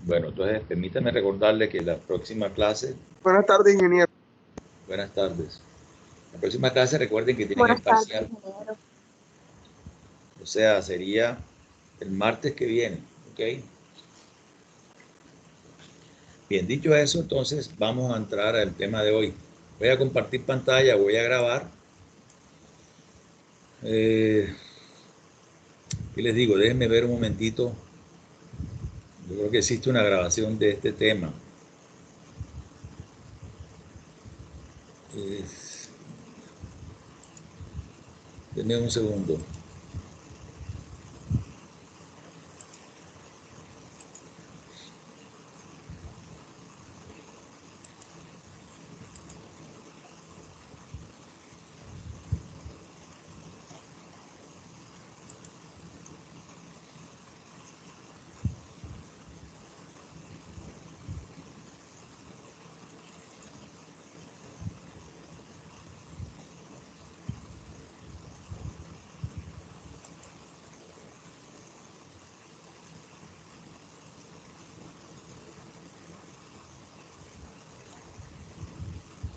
Bueno, entonces permítame recordarle que la próxima clase... Buenas tardes, ingeniero. Buenas tardes. La próxima clase recuerden que tienen Buenas el parcial. tardes, ingeniero. O sea, sería el martes que viene, ¿ok? Bien, dicho eso, entonces vamos a entrar al tema de hoy. Voy a compartir pantalla, voy a grabar. ¿Qué les digo? Déjenme ver un momentito. Yo creo que existe una grabación de este tema. Denme un segundo.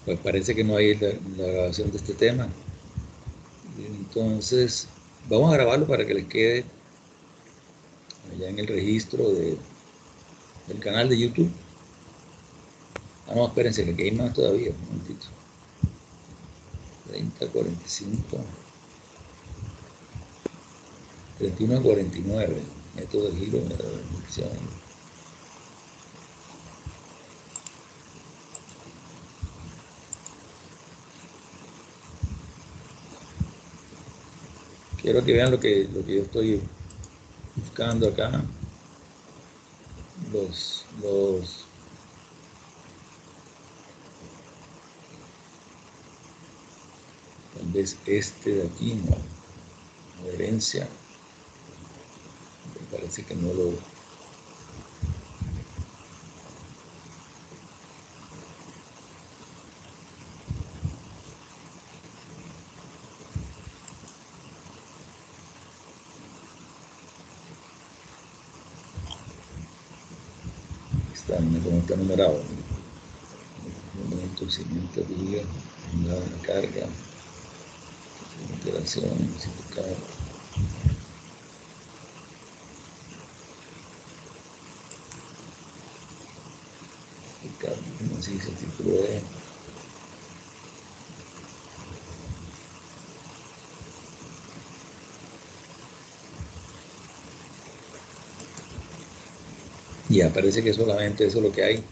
Pues parece que no hay la grabación de este tema. Entonces, vamos a grabarlo para que les quede allá en el registro del canal de YouTube. Ah, no, espérense, que aquí hay más todavía. Un momentito. 30, 45, 31, 49. Método de giro, método de inducción. Quiero que vean lo que yo estoy buscando acá. Tal vez este de aquí, no. Adherencia. Me parece que no lo... Está numerado. Momento, cimiento, liga, la carga, interacción, simplificar. Así se título de... Ya, parece que solamente eso es lo que hay.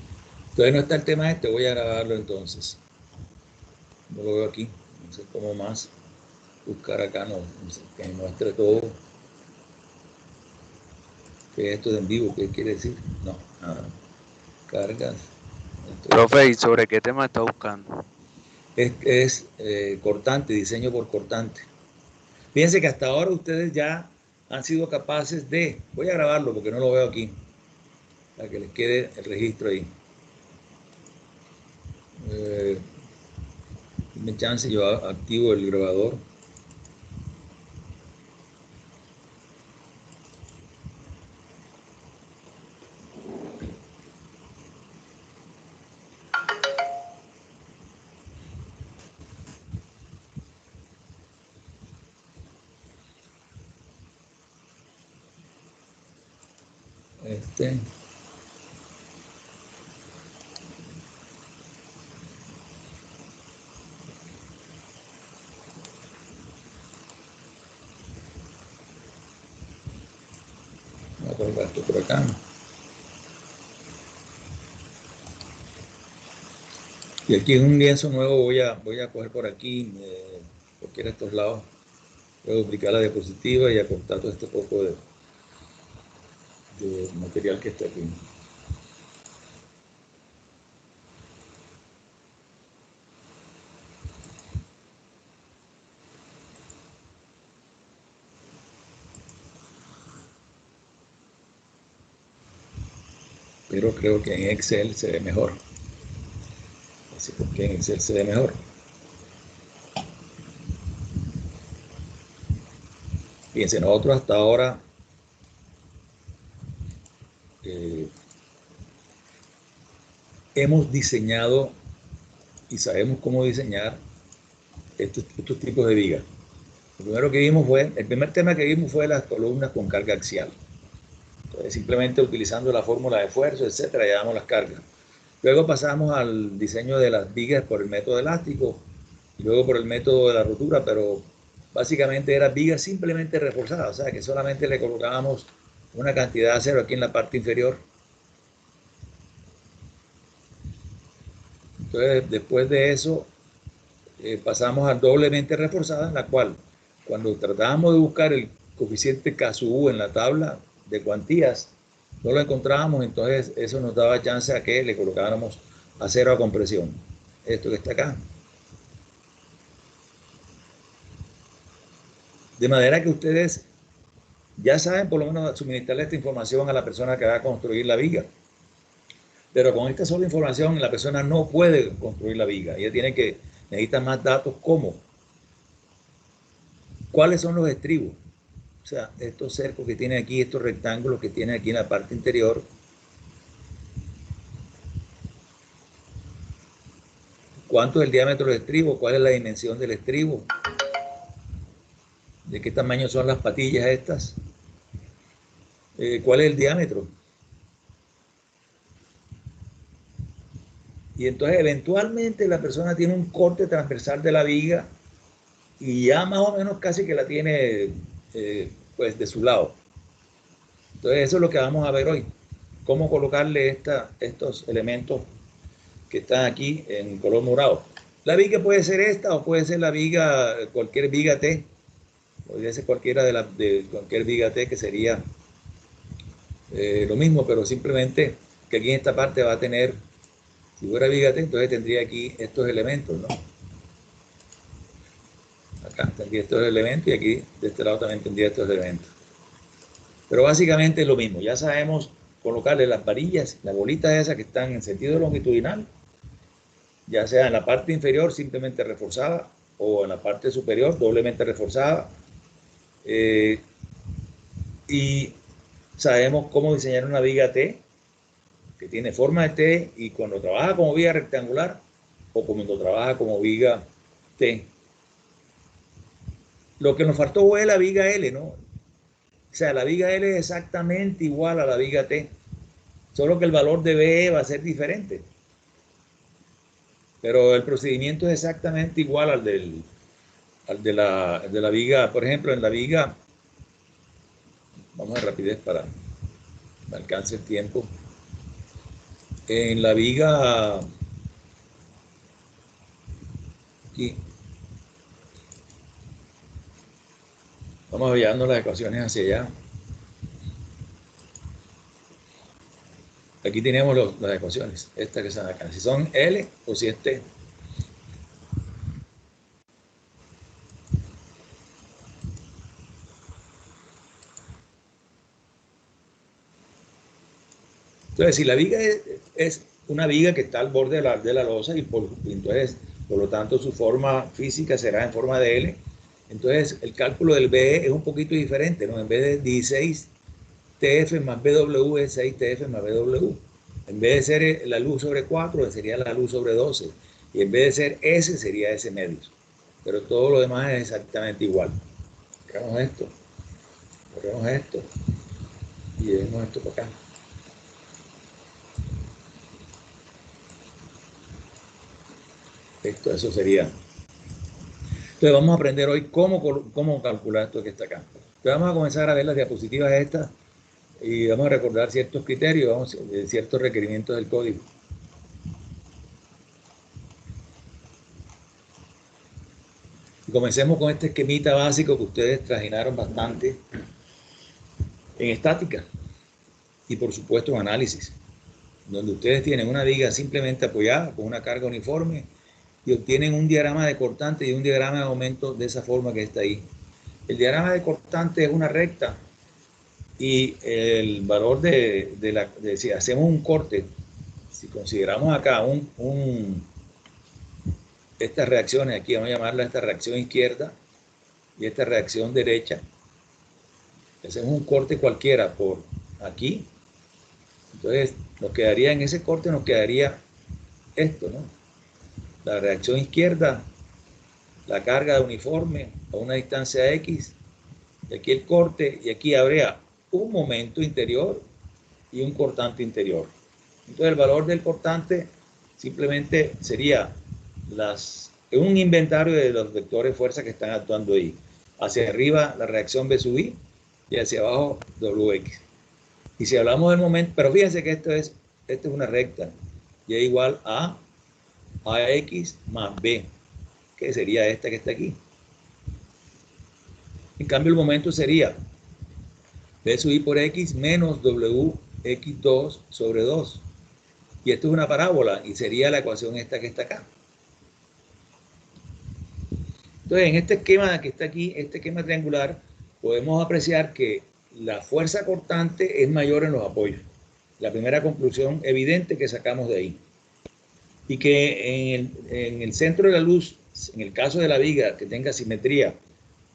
Entonces no está el tema este, voy a grabarlo entonces. No lo veo aquí, no sé cómo más buscar acá, no sé, que me muestre todo. ¿Qué es esto de en vivo? ¿Qué quiere decir? No, nada. Cargas. Profe, ¿y sobre qué tema está buscando? Es cortante, diseño por cortante. Fíjense que hasta ahora ustedes ya han sido capaces de... Voy a grabarlo porque no lo veo aquí, para que les quede el registro ahí. Dime chance, yo activo el grabador. Voy a colocar esto por acá. Y aquí en un lienzo nuevo voy a coger por aquí, cualquiera de estos lados. Voy a duplicar la diapositiva y acortar todo este poco de material que está aquí. Pero creo que en Excel se ve mejor. Así porque en Excel se ve mejor. Fíjense, nosotros hasta ahora hemos diseñado y sabemos cómo diseñar estos tipos de vigas. El primer tema que vimos fue las columnas con carga axial. Entonces, simplemente utilizando la fórmula de esfuerzo, etcétera, llevamos las cargas. Luego pasamos al diseño de las vigas por el método elástico y luego por el método de la rotura, pero básicamente era vigas simplemente reforzadas, o sea que solamente le colocábamos una cantidad de acero aquí en la parte inferior. Entonces, después de eso, pasamos a doblemente reforzada, en la cual, cuando tratábamos de buscar el coeficiente K/U en la tabla de cuantías, no lo encontrábamos, entonces eso nos daba chance a que le colocáramos acero a compresión. Esto que está acá. De manera que ustedes ya saben por lo menos suministrarle esta información a la persona que va a construir la viga. Pero con esta sola información la persona no puede construir la viga. Ella necesita más datos como cuáles son los estribos. O sea, estos cercos que tiene aquí, estos rectángulos que tiene aquí en la parte interior. ¿Cuánto es el diámetro del estribo? ¿Cuál es la dimensión del estribo? ¿De qué tamaño son las patillas estas? ¿Cuál es el diámetro? Y entonces eventualmente la persona tiene un corte transversal de la viga y ya más o menos casi que la tiene pues de su lado. Entonces eso es lo que vamos a ver hoy. Cómo colocarle estos elementos que están aquí en color morado. La viga puede ser esta o puede ser la viga, cualquier viga T. Podría ser cualquiera de cualquier viga T, que sería lo mismo, pero simplemente que aquí en esta parte va a tener, si fuera viga T, entonces tendría aquí estos elementos, ¿no? Acá tendría estos elementos y aquí de este lado también tendría estos elementos. Pero básicamente es lo mismo. Ya sabemos colocarle las varillas, las bolitas esas que están en sentido longitudinal, ya sea en la parte inferior simplemente reforzada o en la parte superior doblemente reforzada. Y sabemos cómo diseñar una viga T que tiene forma de T, y cuando trabaja como viga rectangular o cuando trabaja como viga T. Lo que nos faltó fue la viga L, ¿no? O sea, la viga L es exactamente igual a la viga T, solo que el valor de BE va a ser diferente. Pero el procedimiento es exactamente igual al de la viga. Por ejemplo, en la viga, vamos a rapidez para que me alcance el tiempo. En la viga, aquí, vamos llevando las ecuaciones hacia allá. Aquí tenemos las ecuaciones, estas que están acá, si son L o si es T. Entonces, si la viga es una viga que está al borde de la losa y entonces, por lo tanto, su forma física será en forma de L, entonces el cálculo del BE es un poquito diferente, ¿no? En vez de 16 TF más BW es 6 TF más BW. En vez de ser la luz sobre 4, sería la luz sobre 12. Y en vez de ser S, sería S medios. Pero todo lo demás es exactamente igual. Corremos esto y llevemos esto para acá. Eso sería. Entonces vamos a aprender hoy cómo calcular esto que está acá. Entonces vamos a comenzar a ver las diapositivas estas y vamos a recordar ciertos criterios, ciertos requerimientos del código. Y comencemos con este esquemita básico que ustedes trajinaron bastante en estática y por supuesto en análisis, donde ustedes tienen una viga simplemente apoyada con una carga uniforme y obtienen un diagrama de cortante y un diagrama de aumento de esa forma que está ahí. El diagrama de cortante es una recta y el valor si hacemos un corte, si consideramos acá estas reacciones aquí, vamos a llamarla esta reacción izquierda y esta reacción derecha, hacemos un corte cualquiera por aquí, entonces nos quedaría en ese corte, nos quedaría esto, ¿no? La reacción izquierda, la carga de uniforme a una distancia X, y aquí el corte, y aquí habría un momento interior y un cortante interior. Entonces el valor del cortante simplemente sería un inventario de los vectores de fuerza que están actuando ahí. Hacia arriba la reacción B sub I y hacia abajo WX. Y si hablamos del momento, pero fíjense que esto es una recta, y es igual a AX más B, que sería esta que está aquí. En cambio el momento sería B sub I por X menos WX2 sobre 2. Y esto es una parábola y sería la ecuación esta que está acá. Entonces, en este esquema que está aquí, este esquema triangular, podemos apreciar que la fuerza cortante es mayor en los apoyos. La primera conclusión evidente que sacamos de ahí. Y que en el centro de la luz, en el caso de la viga que tenga simetría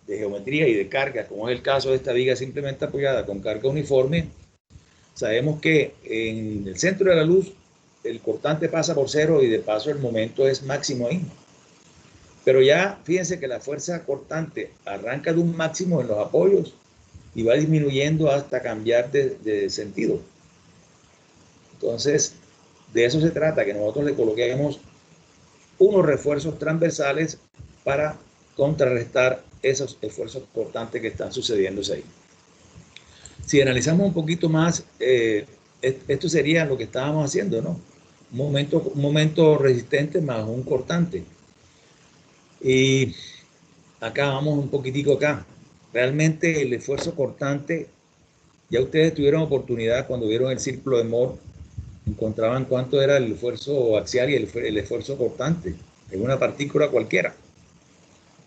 de geometría y de carga, como es el caso de esta viga simplemente apoyada con carga uniforme, sabemos que en el centro de la luz el cortante pasa por cero y de paso el momento es máximo ahí. Pero ya fíjense que la fuerza cortante arranca de un máximo en los apoyos y va disminuyendo hasta cambiar de sentido. Entonces, de eso se trata, que nosotros le coloquemos unos refuerzos transversales para contrarrestar esos esfuerzos cortantes que están sucediéndose ahí. Si analizamos un poquito más, esto sería lo que estábamos haciendo, ¿no? Un momento resistente más un cortante. Y acá vamos un poquitico acá. Realmente el esfuerzo cortante, ya ustedes tuvieron oportunidad cuando vieron el círculo de Moore, encontraban cuánto era el esfuerzo axial y el esfuerzo cortante en una partícula cualquiera.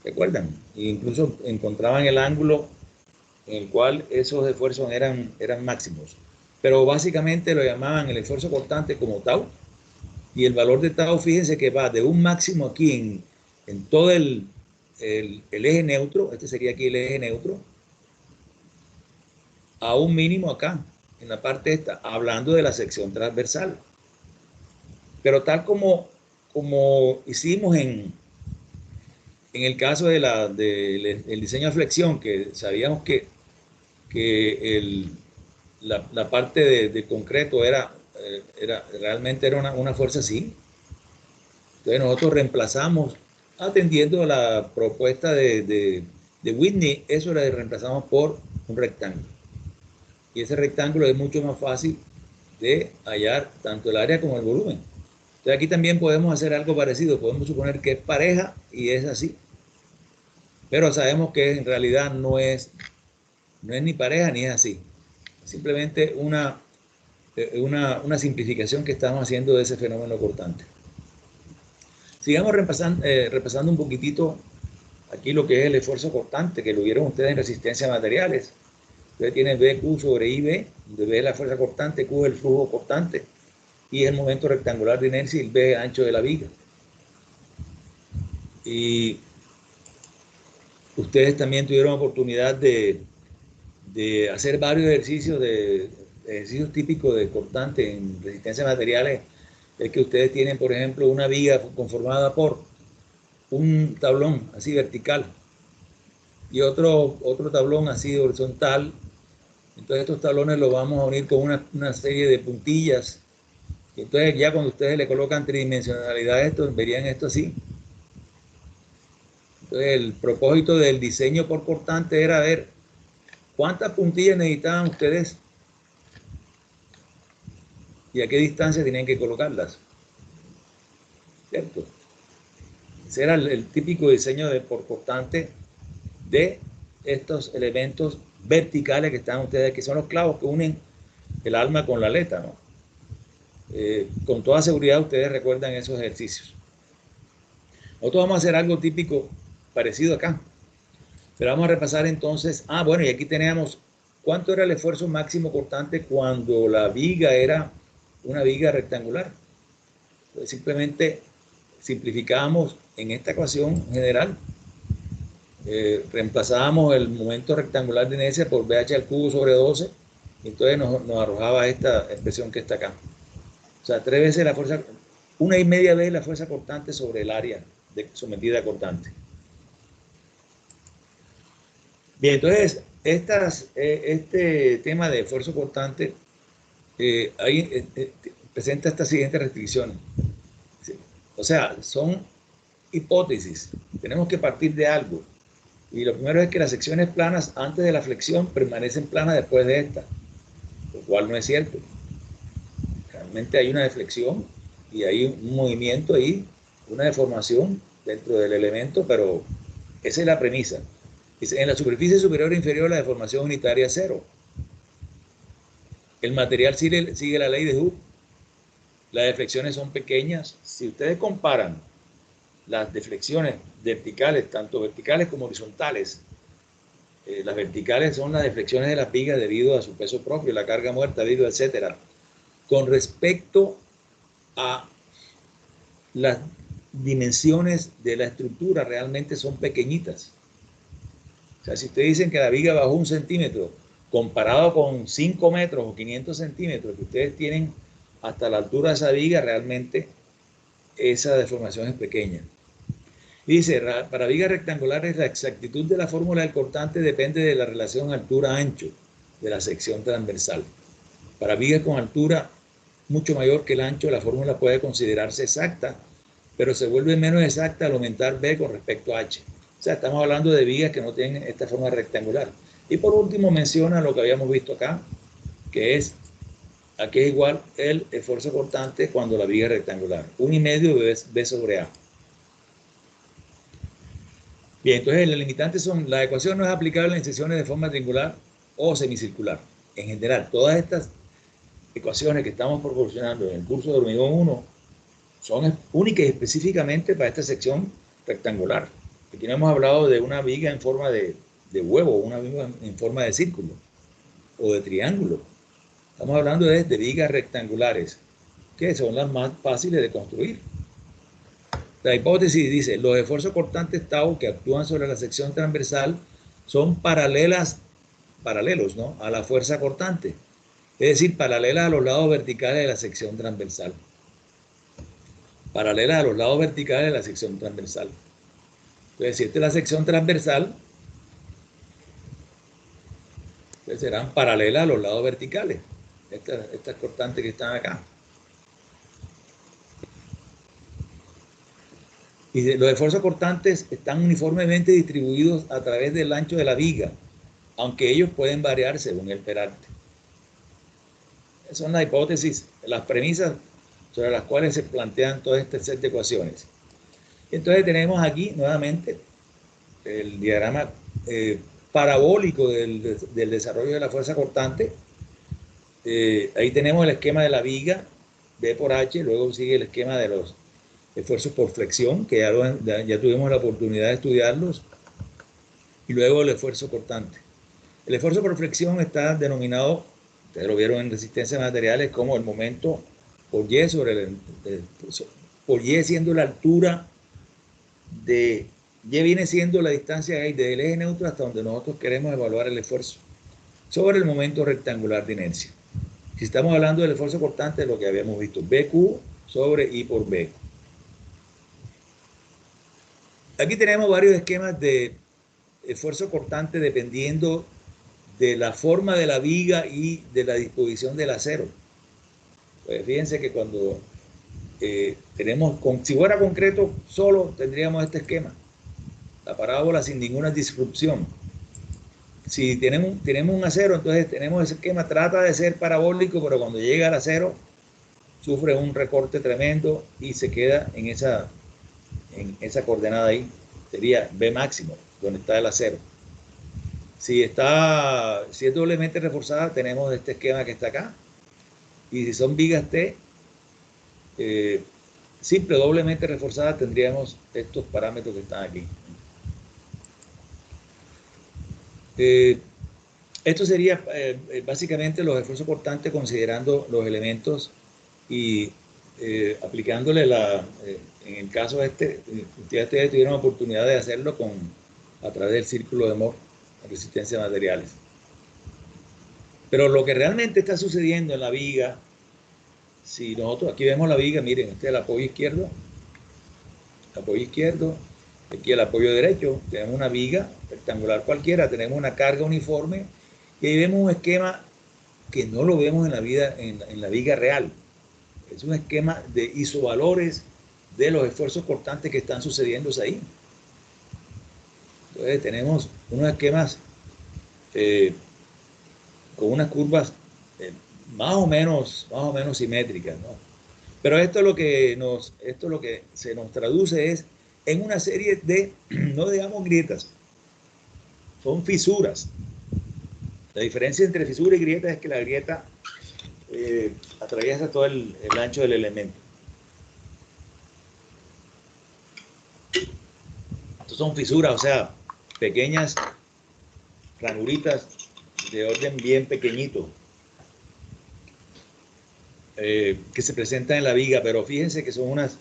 ¿Recuerdan? E incluso encontraban el ángulo en el cual esos esfuerzos eran máximos. Pero básicamente lo llamaban el esfuerzo cortante como tau. Y el valor de tau, fíjense que va de un máximo aquí en todo el eje neutro, este sería aquí el eje neutro, a un mínimo acá, en la parte esta, hablando de la sección transversal. Pero tal como hicimos en el caso del diseño de flexión, que sabíamos que la parte de concreto realmente era una fuerza así. Entonces nosotros reemplazamos, atendiendo a la propuesta de Whitney, eso lo reemplazamos por un rectángulo. Y ese rectángulo es mucho más fácil de hallar tanto el área como el volumen. Entonces aquí también podemos hacer algo parecido. Podemos suponer que es pareja y es así. Pero sabemos que en realidad no es ni pareja ni es así. Simplemente una simplificación que estamos haciendo de ese fenómeno cortante. Sigamos repasando un poquitito aquí lo que es el esfuerzo cortante, que lo vieron ustedes en resistencia a materiales. Ustedes tienen BQ sobre IB, donde B es la fuerza cortante, Q es el flujo cortante, y es el momento rectangular de inercia y el B ancho de la viga. Y ustedes también tuvieron oportunidad de hacer varios ejercicios típicos de cortante en resistencia a materiales. Es que ustedes tienen, por ejemplo, una viga conformada por un tablón así vertical y otro tablón así horizontal. Entonces estos tablones los vamos a unir con una serie de puntillas. Entonces ya cuando ustedes le colocan tridimensionalidad a esto, verían esto así. Entonces el propósito del diseño por cortante era ver cuántas puntillas necesitaban ustedes y a qué distancia tenían que colocarlas. ¿Cierto? Ese era el típico diseño por cortante de estos elementos verticales que están ustedes, que son los clavos que unen el alma con la aleta, ¿no? Con toda seguridad ustedes recuerdan esos ejercicios. Nosotros vamos a hacer algo típico parecido acá. Pero vamos a repasar entonces, bueno, y aquí teníamos cuánto era el esfuerzo máximo cortante cuando la viga era una viga rectangular. Entonces simplemente simplificábamos en esta ecuación general, reemplazábamos el momento rectangular de inercia por BH al cubo sobre 12, y entonces nos arrojaba esta expresión que está acá. O sea, 3 veces la fuerza, 1,5 veces la fuerza cortante sobre el área sometida a cortante. Bien, entonces, este tema de esfuerzo cortante presenta estas siguientes restricciones. O sea, son hipótesis. Tenemos que partir de algo. Y lo primero es que las secciones planas antes de la flexión permanecen planas después de esta, lo cual no es cierto. Realmente hay una deflexión y hay un movimiento ahí, una deformación dentro del elemento, pero esa es la premisa. En la superficie superior e inferior la deformación unitaria es 0. El material sigue la ley de Hooke. Las deflexiones son pequeñas. Si ustedes comparan las deflexiones verticales, tanto verticales como horizontales, las verticales son las deflexiones de las vigas debido a su peso propio, la carga muerta, vidrio, etc. Con respecto a las dimensiones de la estructura, realmente son pequeñitas. O sea, si ustedes dicen que la viga bajó 1 centímetro, comparado con 5 metros o 500 centímetros que ustedes tienen hasta la altura de esa viga, realmente esa deformación es pequeña. Dice, para vigas rectangulares la exactitud de la fórmula del cortante depende de la relación altura-ancho de la sección transversal. Para vigas con altura mucho mayor que el ancho, la fórmula puede considerarse exacta, pero se vuelve menos exacta al aumentar B con respecto a H. O sea, estamos hablando de vigas que no tienen esta forma rectangular. Y por último menciona lo que habíamos visto acá, que es, aquí es igual el esfuerzo cortante cuando la viga es rectangular. 1,5 B sobre A. Bien, entonces las limitantes son, la ecuación no es aplicable en secciones de forma triangular o semicircular. En general, todas estas ecuaciones que estamos proporcionando en el curso de hormigón 1 son únicas y específicamente para esta sección rectangular. Aquí no hemos hablado de una viga en forma de huevo, una viga en forma de círculo o de triángulo. Estamos hablando de vigas rectangulares, que son las más fáciles de construir. La hipótesis dice, los esfuerzos cortantes tau que actúan sobre la sección transversal son paralelos, ¿no?, a la fuerza cortante. Es decir, paralelas a los lados verticales de la sección transversal. Paralelas a los lados verticales de la sección transversal. Entonces, si esta es la sección transversal, entonces serán paralelas a los lados verticales. Estas cortantes que están acá. Y los esfuerzos cortantes están uniformemente distribuidos a través del ancho de la viga, aunque ellos pueden variar según el perarte. Esas son las hipótesis, las premisas sobre las cuales se plantean todo este set de ecuaciones. Entonces tenemos aquí nuevamente el diagrama parabólico del desarrollo de la fuerza cortante. Ahí tenemos el esquema de la viga, B por H, luego sigue el esquema de los esfuerzos por flexión, que ya tuvimos la oportunidad de estudiarlos, y luego el esfuerzo cortante. El esfuerzo por flexión está denominado, ustedes lo vieron en resistencia de materiales, como el momento por Y sobre por Y siendo la altura de Y viene siendo la distancia desde el eje neutro hasta donde nosotros queremos evaluar el esfuerzo sobre el momento rectangular de inercia. Si estamos hablando del esfuerzo cortante, lo que habíamos visto, BQ sobre I por B. Aquí tenemos varios esquemas de esfuerzo cortante dependiendo de la forma de la viga y de la disposición del acero. Pues fíjense que cuando si fuera concreto solo, tendríamos este esquema. La parábola sin ninguna disrupción. Si tenemos un acero, entonces tenemos ese esquema, trata de ser parabólico, pero cuando llega al acero, sufre un recorte tremendo y se queda en esa coordenada ahí. Sería B máximo, donde está el acero. Si es doblemente reforzada, tenemos este esquema que está acá. Y si son vigas T, simple doblemente reforzada, tendríamos estos parámetros que están aquí. Esto sería básicamente los esfuerzos cortantes considerando los elementos y aplicándole en el caso ustedes tuvieron la oportunidad de hacerlo a través del círculo de Mohr, la resistencia de materiales. Pero lo que realmente está sucediendo en la viga, si nosotros aquí vemos la viga, miren, este es el apoyo izquierdo, aquí el apoyo derecho, tenemos una viga rectangular cualquiera, tenemos una carga uniforme y ahí vemos un esquema que no lo vemos en la vida, en la viga real. Es un esquema de isovalores de los esfuerzos cortantes que están sucediendo ahí. Entonces tenemos unos esquemas con unas curvas más o menos simétricas, ¿no? Pero esto lo que se nos traduce es en una serie de, no digamos grietas, son fisuras. La diferencia entre fisura y grieta es que la grieta atraviesa todo el ancho del elemento. Estos son fisuras, o sea, pequeñas ranuritas de orden bien pequeñito que se presentan en la viga, pero fíjense que son unas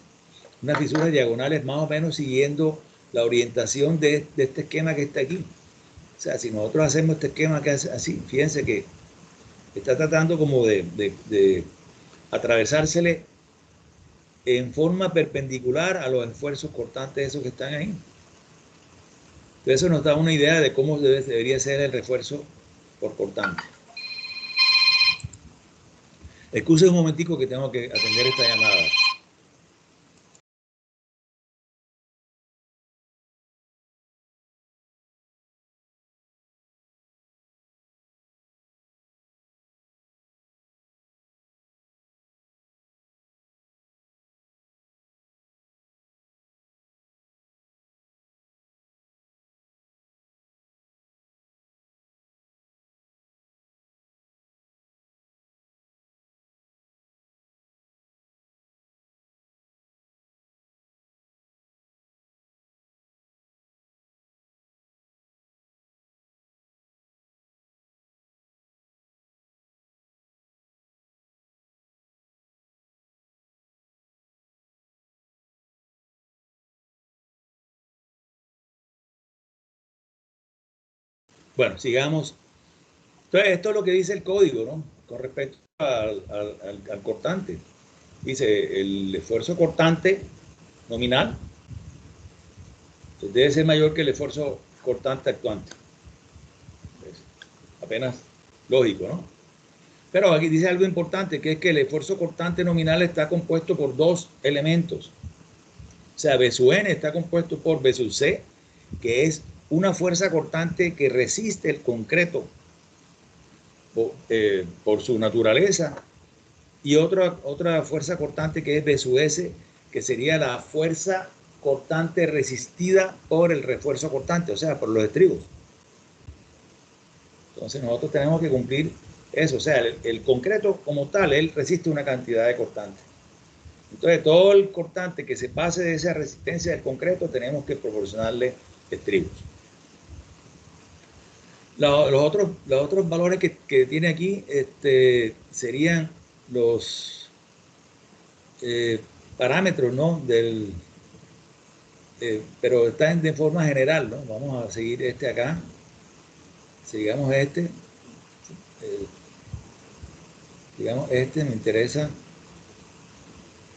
fisuras diagonales más o menos siguiendo la orientación de este esquema que está aquí. O sea, si nosotros hacemos este esquema que hace así, fíjense que está tratando como de atravesársele en forma perpendicular a los esfuerzos cortantes esos que están ahí. Entonces eso nos da una idea de cómo debería ser el refuerzo por cortante. Excuse un momentico que tengo que atender esta llamada. Bueno, sigamos. Entonces, esto es lo que dice el código, ¿no? Con respecto al cortante. Dice, el esfuerzo cortante nominal debe ser mayor que el esfuerzo cortante actuante. Es apenas lógico, ¿no? Pero aquí dice algo importante, que es que el esfuerzo cortante nominal está compuesto por dos elementos. O sea, B sub N está compuesto por B sub C, que es una fuerza cortante que resiste el concreto por su naturaleza, y otra fuerza cortante que es B sub S, que sería la fuerza cortante resistida por el refuerzo cortante, o sea, por los estribos. Entonces nosotros tenemos que cumplir eso, o sea, el concreto como tal, él resiste una cantidad de cortante. Entonces todo el cortante que se pase de esa resistencia del concreto tenemos que proporcionarle estribos. Los otros valores que tiene aquí serían los parámetros, ¿no? Pero están de forma general, ¿no? Vamos a seguir acá. Sigamos digamos me interesa.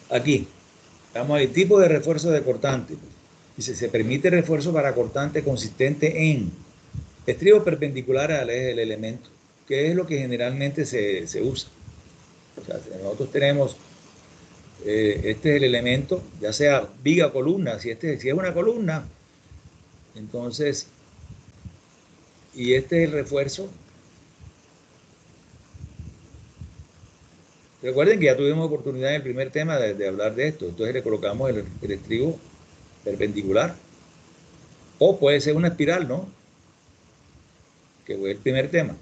Aquí, vamos al tipo de refuerzo de cortante. Dice, se permite refuerzo para cortante consistente en estribos perpendiculares al eje del elemento, que es lo que generalmente se usa. O sea, nosotros tenemos, este es el elemento, ya sea viga o columna, si es una columna, entonces, y este es el refuerzo. Recuerden que ya tuvimos oportunidad en el primer tema de hablar de esto, entonces le colocamos el estribo perpendicular, o puede ser una espiral, ¿no? Que fue el primer tema.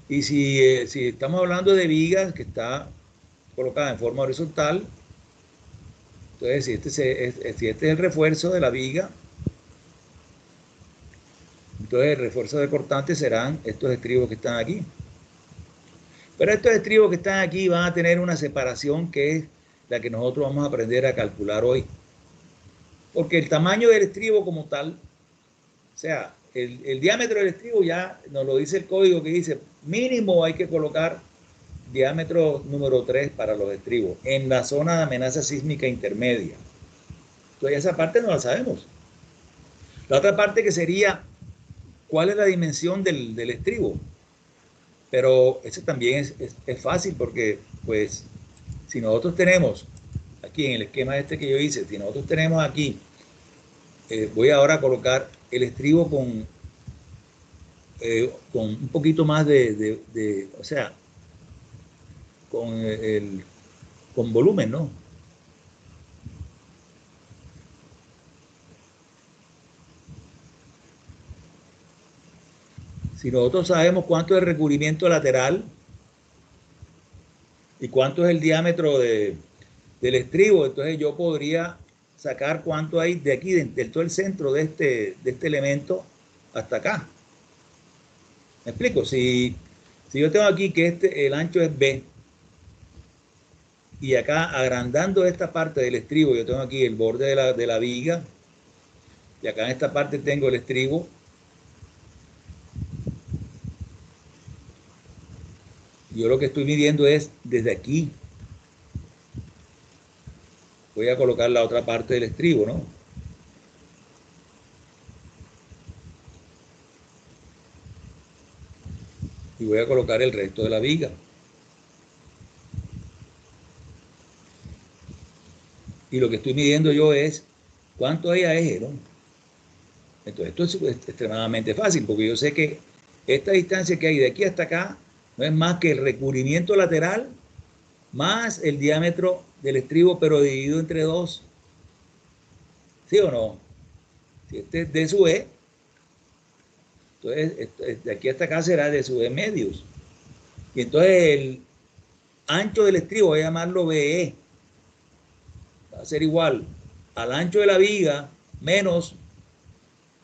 Y si estamos hablando de vigas que está colocada en forma horizontal, entonces si este es el refuerzo de la viga, entonces el refuerzo de cortante serán estos estribos que están aquí. Pero estos estribos que están aquí van a tener una separación que es la que nosotros vamos a aprender a calcular hoy. Porque el tamaño del estribo como tal, o sea, el diámetro del estribo ya nos lo dice el código, que dice mínimo hay que colocar diámetro número 3 para los estribos en la zona de amenaza sísmica intermedia. Entonces esa parte no la sabemos. La otra parte que sería, ¿cuál es la dimensión del estribo? Pero eso también es fácil porque, pues, si nosotros tenemos, aquí en el esquema este que yo hice, si nosotros tenemos aquí, voy ahora a colocar el estribo con un poquito más o sea, con volumen, ¿no? Si nosotros sabemos cuánto es el recubrimiento lateral y cuánto es el diámetro del estribo, entonces yo podría sacar cuánto hay de aquí, del todo el centro de este elemento hasta acá. ¿Me explico? Si yo tengo aquí que el ancho es B, y acá agrandando esta parte del estribo, yo tengo aquí el borde de la viga, y acá en esta parte tengo el estribo, yo lo que estoy midiendo es desde aquí. Voy a colocar la otra parte del estribo, ¿no? Y voy a colocar el resto de la viga. Y lo que estoy midiendo yo es cuánto hay a eje, ¿no? Entonces esto es extremadamente fácil, porque yo sé que esta distancia que hay de aquí hasta acá no es más que el recubrimiento lateral más el diámetro del estribo, pero dividido entre 2. ¿Sí o no? Si este es D sub E, entonces de aquí hasta acá será D sub E medios. Y entonces el ancho del estribo, voy a llamarlo BE, va a ser igual al ancho de la viga menos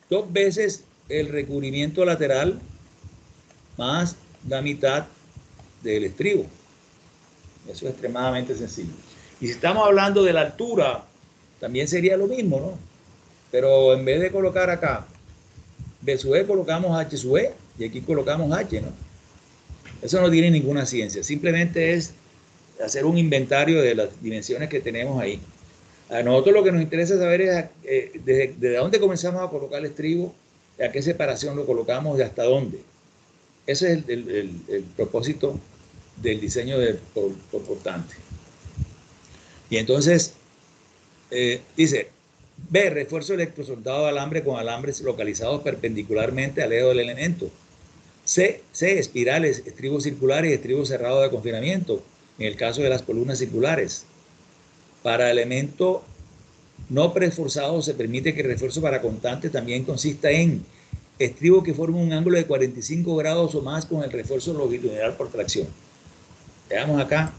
2 veces el recubrimiento lateral más la mitad del estribo. Eso es extremadamente sencillo. Y si estamos hablando de la altura, también sería lo mismo, ¿no? Pero en vez de colocar acá B sub E, colocamos H sub E, y aquí colocamos H, ¿no? Eso no tiene ninguna ciencia, simplemente es hacer un inventario de las dimensiones que tenemos ahí. A nosotros lo que nos interesa saber es desde dónde comenzamos a colocar el estribo, a qué separación lo colocamos y hasta dónde. Ese es el propósito del diseño por cortante. Y entonces, dice, B, refuerzo electrosoldado de alambre con alambres localizados perpendicularmente al eje del elemento. C, espirales, estribos circulares y estribos cerrados de confinamiento, en el caso de las columnas circulares. Para elemento no preesforzado se permite que el refuerzo para constante también consista en estribo que forme un ángulo de 45 grados o más con el refuerzo longitudinal por tracción. Veamos acá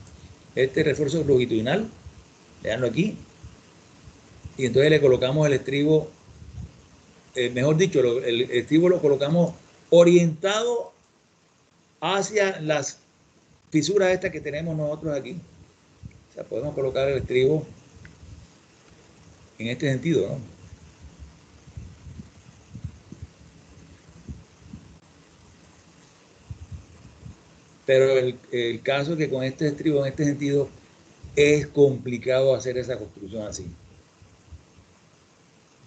este refuerzo longitudinal, veanlo aquí, y entonces le colocamos el estribo, mejor dicho, el estribo lo colocamos orientado hacia las fisuras estas que tenemos nosotros aquí. O sea, podemos colocar el estribo en este sentido, ¿no? Pero el caso es que con este estribo en este sentido es complicado hacer esa construcción así.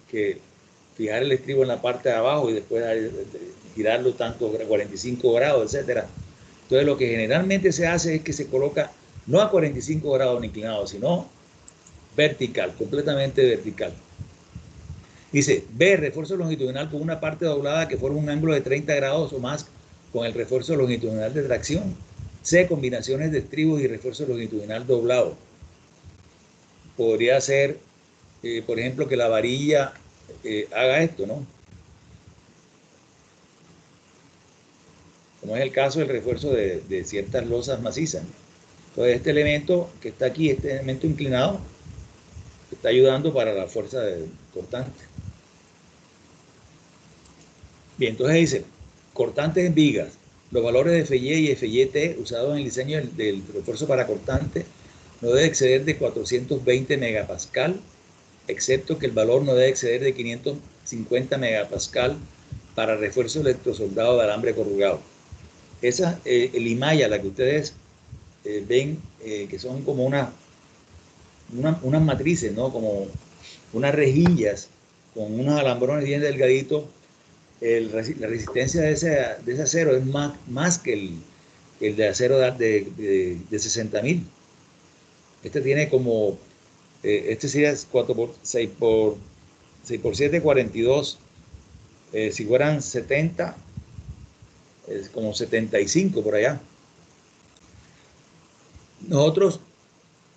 Que fijar el estribo en la parte de abajo y después girarlo tanto 45 grados, etcétera. Entonces lo que generalmente se hace es que se coloca no a 45 grados inclinado, sino vertical, completamente vertical. Dice, B, refuerzo longitudinal con una parte doblada que forma un ángulo de 30 grados o más con el refuerzo longitudinal de tracción. C, combinaciones de estribos y refuerzo longitudinal doblado. Podría ser, por ejemplo, que la varilla haga esto, ¿no? Como es el caso del refuerzo de ciertas losas macizas. Entonces este elemento que está aquí, este elemento inclinado, está ayudando para la fuerza cortante. Bien, entonces dice, cortantes en vigas, los valores de FY y FYT usados en el diseño del refuerzo para cortante no debe exceder de 420 megapascal, excepto que el valor no debe exceder de 550 megapascal para refuerzo electrosoldado de alambre corrugado. Esa limalla, la que ustedes ven que son como unas matrices, ¿no? Como unas rejillas con unos alambrones bien delgaditos. La resistencia de ese acero es más que el de acero de 60.000. Este tiene como, este sería 6 por 7, 42. Si fueran 70, es como 75 por allá. Nosotros,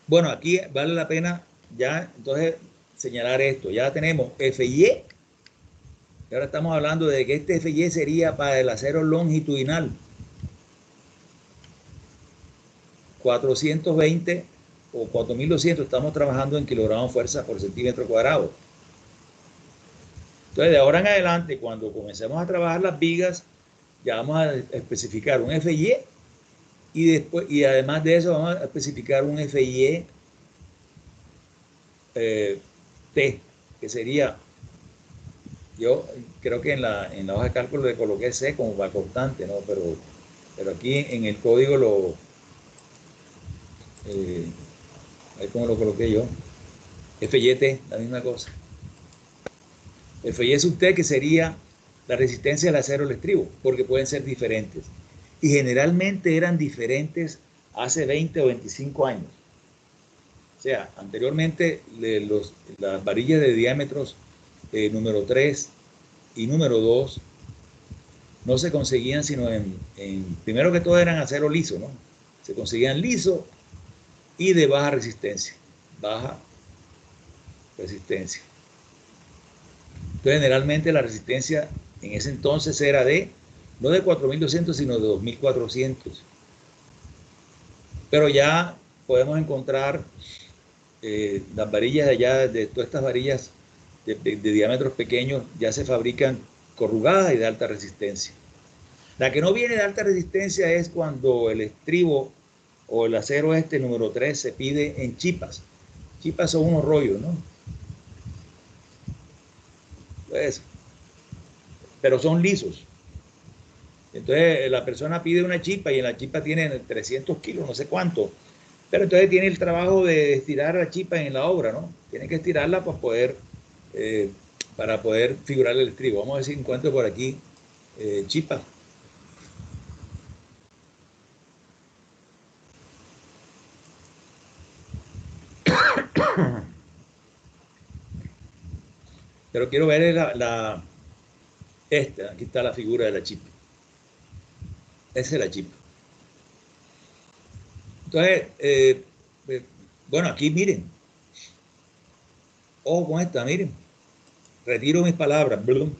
bueno, aquí vale la pena ya entonces señalar esto. Ya tenemos FY, y ahora estamos hablando de que este FY sería para el acero longitudinal. 420 o 4200, estamos trabajando en kilogramos fuerza por centímetro cuadrado. Entonces, de ahora en adelante, cuando comencemos a trabajar las vigas, ya vamos a especificar un FY y además de eso vamos a especificar un FY T, que sería, yo creo que en la hoja de cálculo le coloqué C como para constante, ¿no? Pero aquí en el código ahí como lo coloqué yo, FYT, la misma cosa. FY es usted, que sería la resistencia del acero al estribo, porque pueden ser diferentes. Y generalmente eran diferentes hace 20 o 25 años. O sea, anteriormente las varillas de diámetros número 3 y número 2 no se conseguían sino primero que todo eran acero liso, ¿no? Se conseguían liso y de baja resistencia. Baja resistencia. Entonces, generalmente la resistencia en ese entonces era no de 4.200, sino de 2.400. Pero ya podemos encontrar las varillas de allá, de todas estas varillas de diámetros pequeños, ya se fabrican corrugadas y de alta resistencia. La que no viene de alta resistencia es cuando el estribo o el acero número 3 se pide en chipas. Chipas son unos rollos, ¿no? Pues, pero son lisos. Entonces la persona pide una chipa y en la chipa tiene 300 kilos, no sé cuánto. Pero entonces tiene el trabajo de estirar la chipa en la obra, ¿no? Tiene que estirarla para poder figurar el estribo. Vamos a ver si encuentro por aquí chipa. Pero quiero ver aquí está la figura de la chipa. Esa es la chipa. Entonces, bueno, aquí miren. Ojo con esta, miren. Retiro mis palabras. Blum.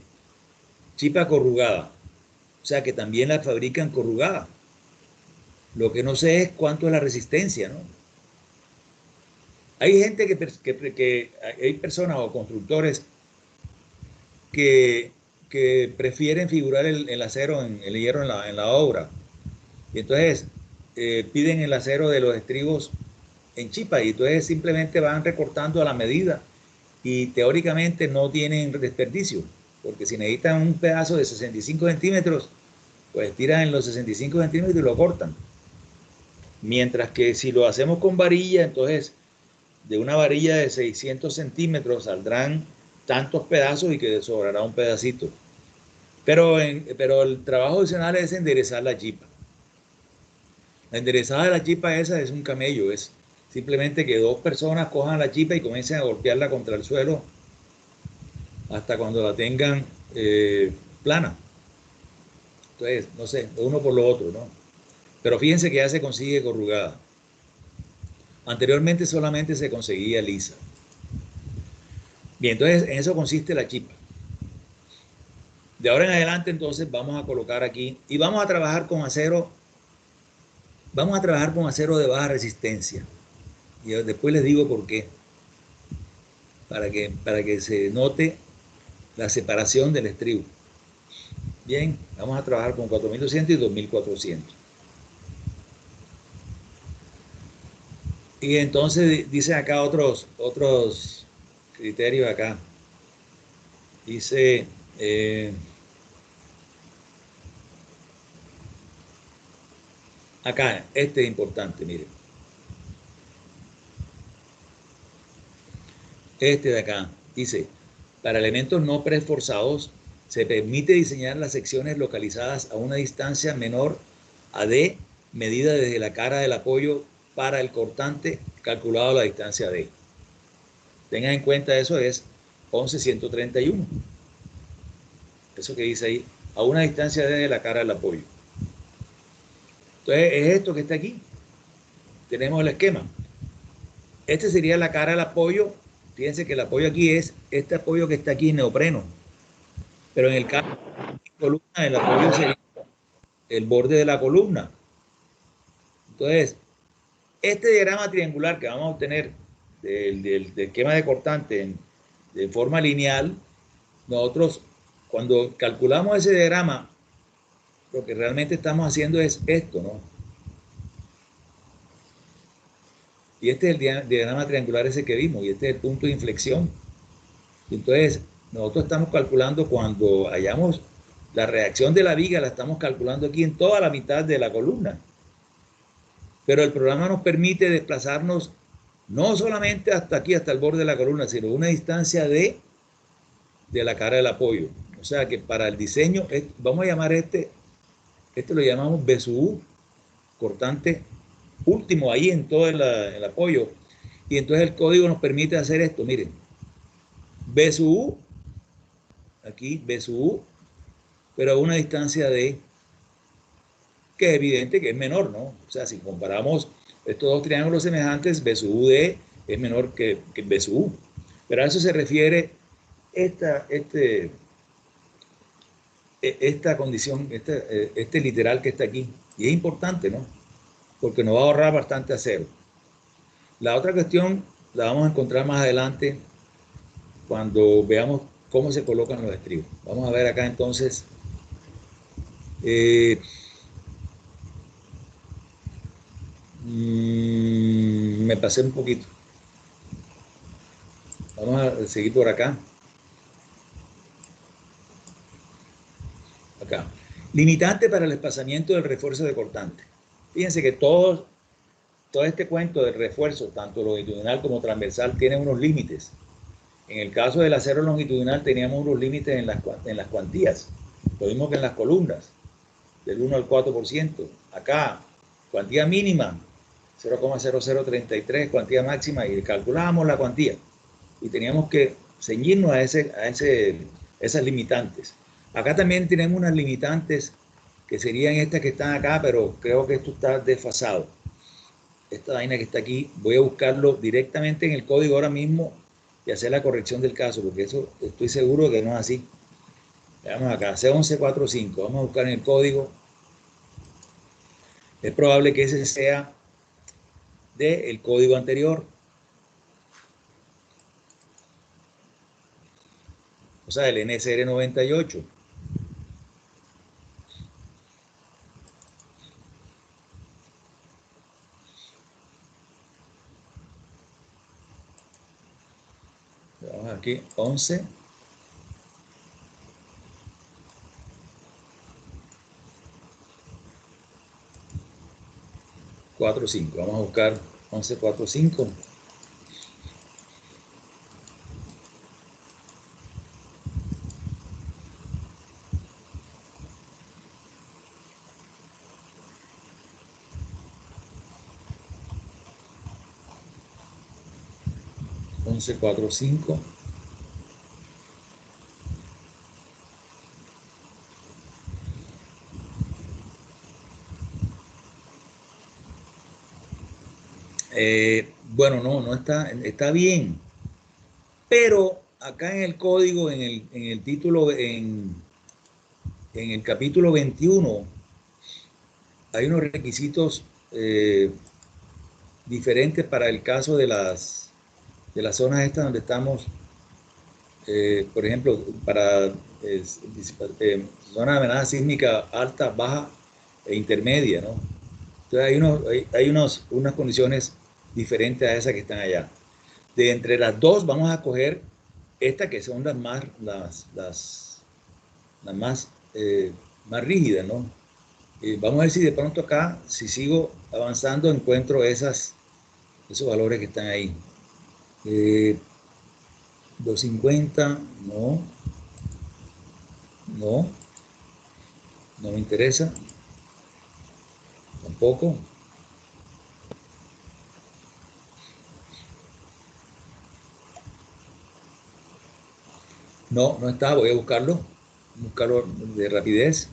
Chipa corrugada. O sea que también la fabrican corrugada. Lo que no sé es cuánto es la resistencia, ¿no? Hay gente que hay personas o constructores que prefieren figurar el acero, el hierro en la obra. Y entonces piden el acero de los estribos en chipa y entonces simplemente van recortando a la medida y teóricamente no tienen desperdicio, porque si necesitan un pedazo de 65 centímetros, pues tiran en los 65 centímetros y lo cortan. Mientras que si lo hacemos con varilla, entonces de una varilla de 600 centímetros saldrán tantos pedazos y que sobrará un pedacito. Pero el trabajo adicional es enderezar la chipa. La enderezada de la chipa esa es un camello, es simplemente que dos personas cojan la chipa y comiencen a golpearla contra el suelo hasta cuando la tengan plana. Entonces, no sé, uno por lo otro, ¿no? Pero fíjense que ya se consigue corrugada. Anteriormente solamente se conseguía lisa. Bien, entonces en eso consiste la chipa. De ahora en adelante entonces vamos a colocar aquí y vamos a trabajar con acero de baja resistencia. Y después les digo por qué. Para que se note la separación del estribo. Bien, vamos a trabajar con 4.200 y 2.400. Y entonces dicen acá otros criterios acá. Dice, Acá, este es importante, miren. Este de acá dice, para elementos no preesforzados, se permite diseñar las secciones localizadas a una distancia menor a D, medida desde la cara del apoyo para el cortante, calculado a la distancia D. Tengan en cuenta, eso es 11.131. Eso que dice ahí, a una distancia D de la cara del apoyo. Entonces, es esto que está aquí. Tenemos el esquema. Este sería la cara del apoyo. Fíjense que el apoyo aquí es este apoyo que está aquí, neopreno. Pero en el caso de la columna, el apoyo sería el borde de la columna. Entonces, este diagrama triangular que vamos a obtener del esquema de cortante de forma lineal, nosotros cuando calculamos ese diagrama, lo que realmente estamos haciendo es esto, ¿no? Y este es el diagrama triangular ese que vimos, y este es el punto de inflexión. Y entonces, nosotros estamos calculando cuando hayamos la reacción de la viga, la estamos calculando aquí en toda la mitad de la columna. Pero el programa nos permite desplazarnos no solamente hasta aquí, hasta el borde de la columna, sino una distancia de la cara del apoyo. O sea que para el diseño, vamos a llamar este lo llamamos B sub U, cortante último ahí en todo el apoyo. Y entonces el código nos permite hacer esto, miren, B sub U, aquí B sub U, pero a una distancia de, que es evidente que es menor, ¿no? O sea, si comparamos estos dos triángulos semejantes, B sub UD es menor que B sub U. Pero a eso se refiere esta condición, este literal que está aquí. Y es importante, ¿no? Porque nos va a ahorrar bastante acero. La otra cuestión la vamos a encontrar más adelante cuando veamos cómo se colocan los estribos. Vamos a ver acá entonces. Me pasé un poquito. Vamos a seguir por acá. Acá. Limitante para el desplazamiento del refuerzo de cortante. Fíjense que todo este cuento del refuerzo, tanto longitudinal como transversal, tiene unos límites. En el caso del acero longitudinal teníamos unos límites en las cuantías, lo mismo que en las columnas, del 1 al 4%. Acá, cuantía mínima, 0,0033, cuantía máxima, y calculábamos la cuantía. Y teníamos que ceñirnos a esas limitantes. Acá también tenemos unas limitantes que serían estas que están acá, pero creo que esto está desfasado. Esta vaina que está aquí, voy a buscarlo directamente en el código ahora mismo y hacer la corrección del caso, porque eso estoy seguro que no es así. Veamos acá, C1145, vamos a buscar en el código. Es probable que ese sea del código anterior. O sea, el NSR 98. Vamos aquí, 11. Vamos a buscar 1145. Bueno, no está bien. Pero acá en el código, en el título, en el capítulo 21, hay unos requisitos diferentes para el caso de las zonas estas donde estamos, por ejemplo, para zona de amenaza sísmica alta, baja e intermedia, ¿no? Entonces hay unas condiciones diferentes a esas que están allá. De entre las dos vamos a coger estas que son las más rígidas, ¿no? Vamos a ver si de pronto acá, si sigo avanzando, encuentro esos valores que están ahí. 250, no, no, no me interesa, tampoco. No, no está, voy a buscarlo de rapidez.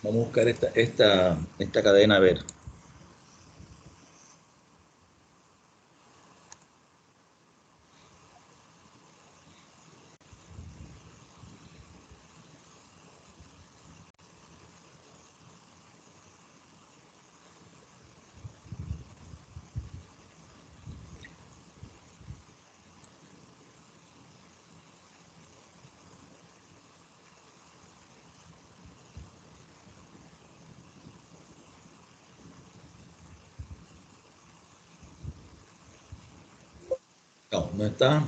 Vamos a buscar esta cadena a ver. No, no está.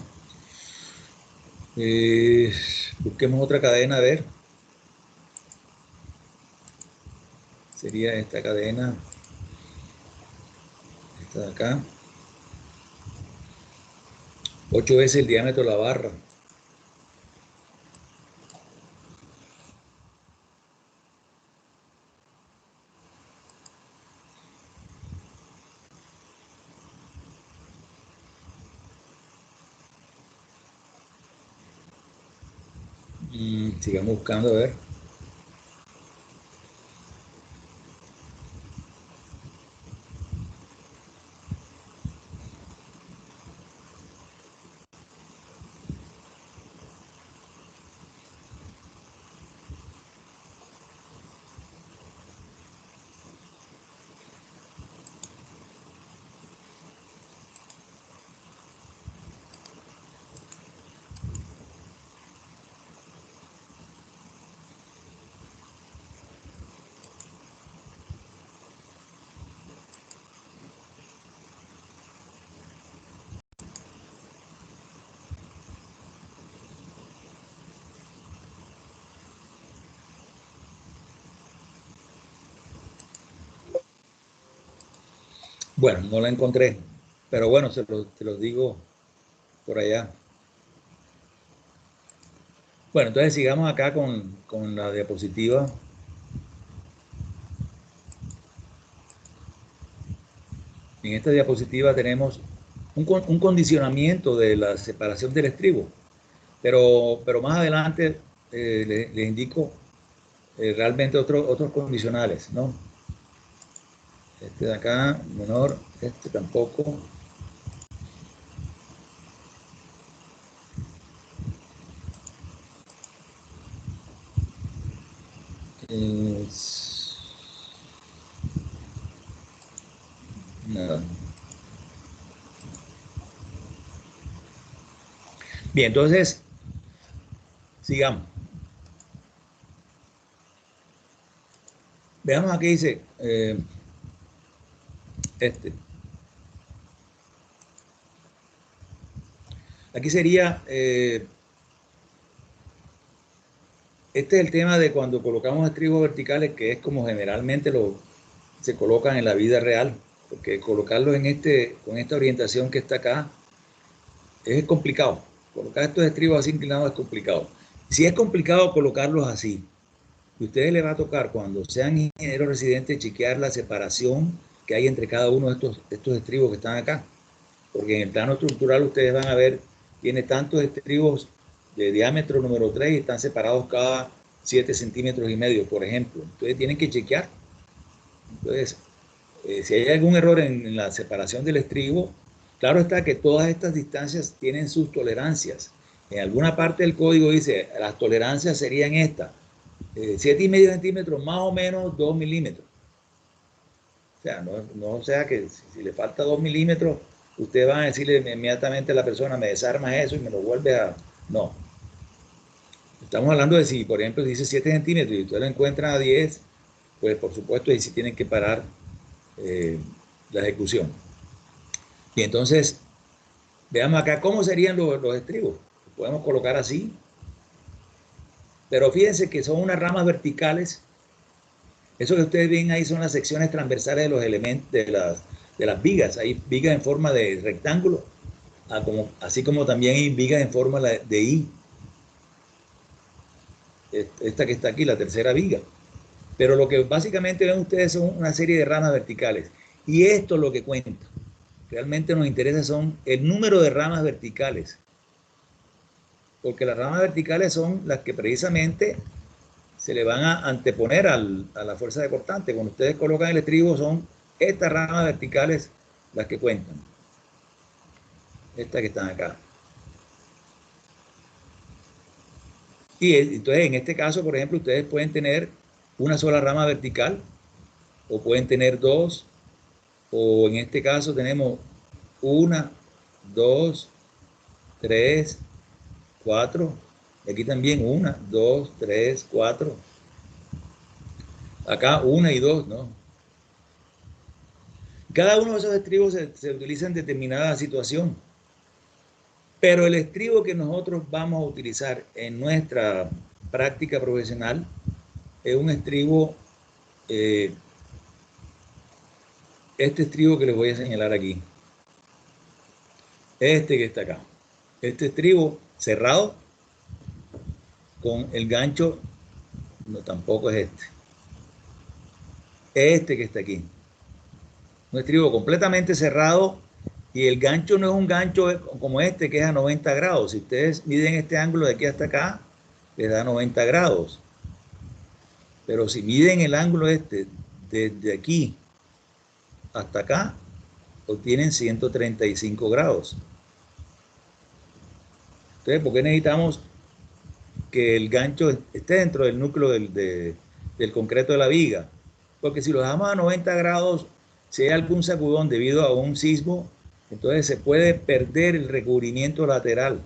Busquemos otra cadena a ver. Sería esta cadena, esta de acá. 8 veces el diámetro de la barra. Sigamos buscando a ver. Bueno, no la encontré, pero bueno, te lo digo por allá. Bueno, entonces sigamos acá con la diapositiva. En esta diapositiva tenemos un condicionamiento de la separación del estribo, pero más adelante les indico realmente otros condicionales, ¿no? Este de acá, menor, este tampoco. Nada. Bien, entonces, sigamos. Veamos aquí dice este. Aquí sería, este es el tema de cuando colocamos estribos verticales, que es como generalmente se colocan en la vida real, porque colocarlos con esta orientación que está acá es complicado. Colocar estos estribos así inclinados es complicado. Si es complicado colocarlos así, y a ustedes les va a tocar cuando sean ingenieros residentes chequear la separación que hay entre cada uno de estos estribos que están acá. Porque en el plano estructural ustedes van a ver, tiene tantos estribos de diámetro número 3 y están separados cada 7 centímetros y medio, por ejemplo. Entonces tienen que chequear. Entonces, si hay algún error en la separación del estribo, claro está que todas estas distancias tienen sus tolerancias. En alguna parte del código dice, las tolerancias serían estas. 7,5 centímetros, más o menos 2 milímetros. O sea, no sea que si le falta 2 milímetros, usted va a decirle inmediatamente a la persona, me desarma eso y me lo vuelve a... No. Estamos hablando de si, por ejemplo, dice 7 centímetros y usted lo encuentra a 10, pues por supuesto ahí sí tienen que parar la ejecución. Y entonces, veamos acá cómo serían los estribos. Podemos colocar así, pero fíjense que son unas ramas verticales. Eso que ustedes ven ahí son las secciones transversales de los elementos, de las vigas. Hay vigas en forma de rectángulo, así como también hay vigas en forma de I. Esta que está aquí, la tercera viga. Pero lo que básicamente ven ustedes son una serie de ramas verticales. Y esto es lo que cuenta. Realmente nos interesa son el número de ramas verticales. Porque las ramas verticales son las que precisamente se le van a anteponer a la fuerza de cortante. Cuando ustedes colocan el estribo, son estas ramas verticales las que cuentan. Estas que están acá. Y entonces, en este caso, por ejemplo, ustedes pueden tener una sola rama vertical, o pueden tener dos, o en este caso tenemos 1, 2, 3, 4. Aquí también 1, 2, 3, 4. Acá 1 y 2, ¿no? Cada uno de esos estribos se utiliza en determinada situación. Pero el estribo que nosotros vamos a utilizar en nuestra práctica profesional es un estribo, este estribo que les voy a señalar aquí. Este que está acá. Este estribo cerrado con el gancho, no, tampoco es este. Este que está aquí. Un estribo completamente cerrado y el gancho no es un gancho como este que es a 90 grados. Si ustedes miden este ángulo de aquí hasta acá, les da 90 grados. Pero si miden el ángulo este desde aquí hasta acá, obtienen 135 grados. Entonces, ¿por qué necesitamos que el gancho esté dentro del núcleo del concreto de la viga? Porque si lo dejamos a 90 grados, si hay algún sacudón debido a un sismo, entonces se puede perder el recubrimiento lateral.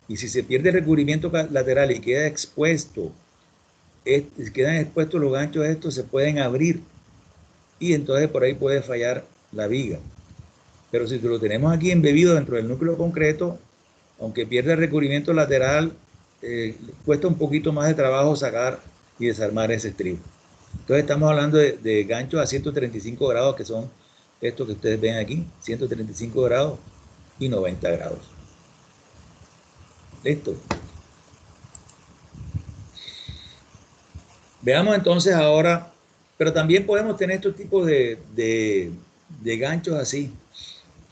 Y si se pierde el recubrimiento lateral y queda expuesto, quedan expuestos los ganchos estos, se pueden abrir y entonces por ahí puede fallar la viga. Pero si lo tenemos aquí embebido dentro del núcleo concreto, aunque pierda el recubrimiento lateral, cuesta un poquito más de trabajo sacar y desarmar ese estribo. Entonces estamos hablando de ganchos a 135 grados, que son estos que ustedes ven aquí, 135 grados y 90 grados. Listo. Veamos entonces ahora, pero también podemos tener estos tipos de ganchos así.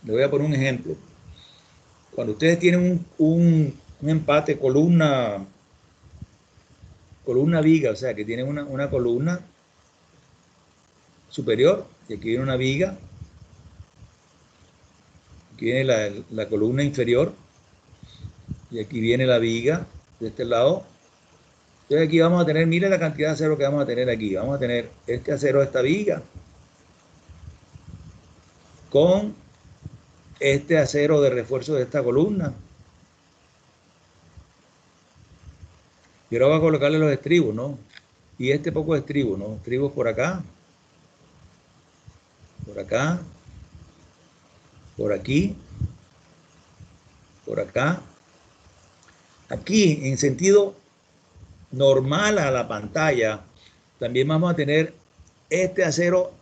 Le voy a poner un ejemplo. Cuando ustedes tienen un empate columna viga, o sea que tienen una columna superior, y aquí viene una viga, aquí viene la columna inferior, y aquí viene la viga de este lado. Entonces aquí vamos a tener, miren la cantidad de acero que vamos a tener aquí. Vamos a tener este acero de esta viga con este acero de refuerzo de esta columna. Y ahora voy a colocarle los estribos, ¿no? Y este poco de estribos, ¿no? Estribos por acá, por acá, por aquí, por acá. Aquí, en sentido normal a la pantalla, también vamos a tener este acero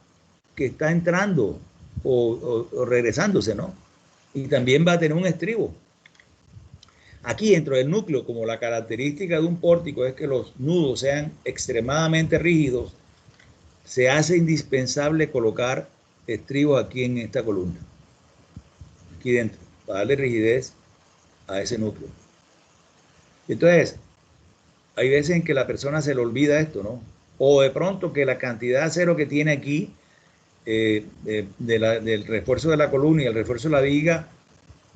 que está entrando o regresándose, ¿no? Y también va a tener un estribo. Aquí dentro del núcleo, como la característica de un pórtico es que los nudos sean extremadamente rígidos, se hace indispensable colocar estribos aquí en esta columna, aquí dentro, para darle rigidez a ese núcleo. Entonces, hay veces en que la persona se le olvida esto, ¿no? O de pronto que la cantidad de acero que tiene aquí, del refuerzo de la columna y el refuerzo de la viga,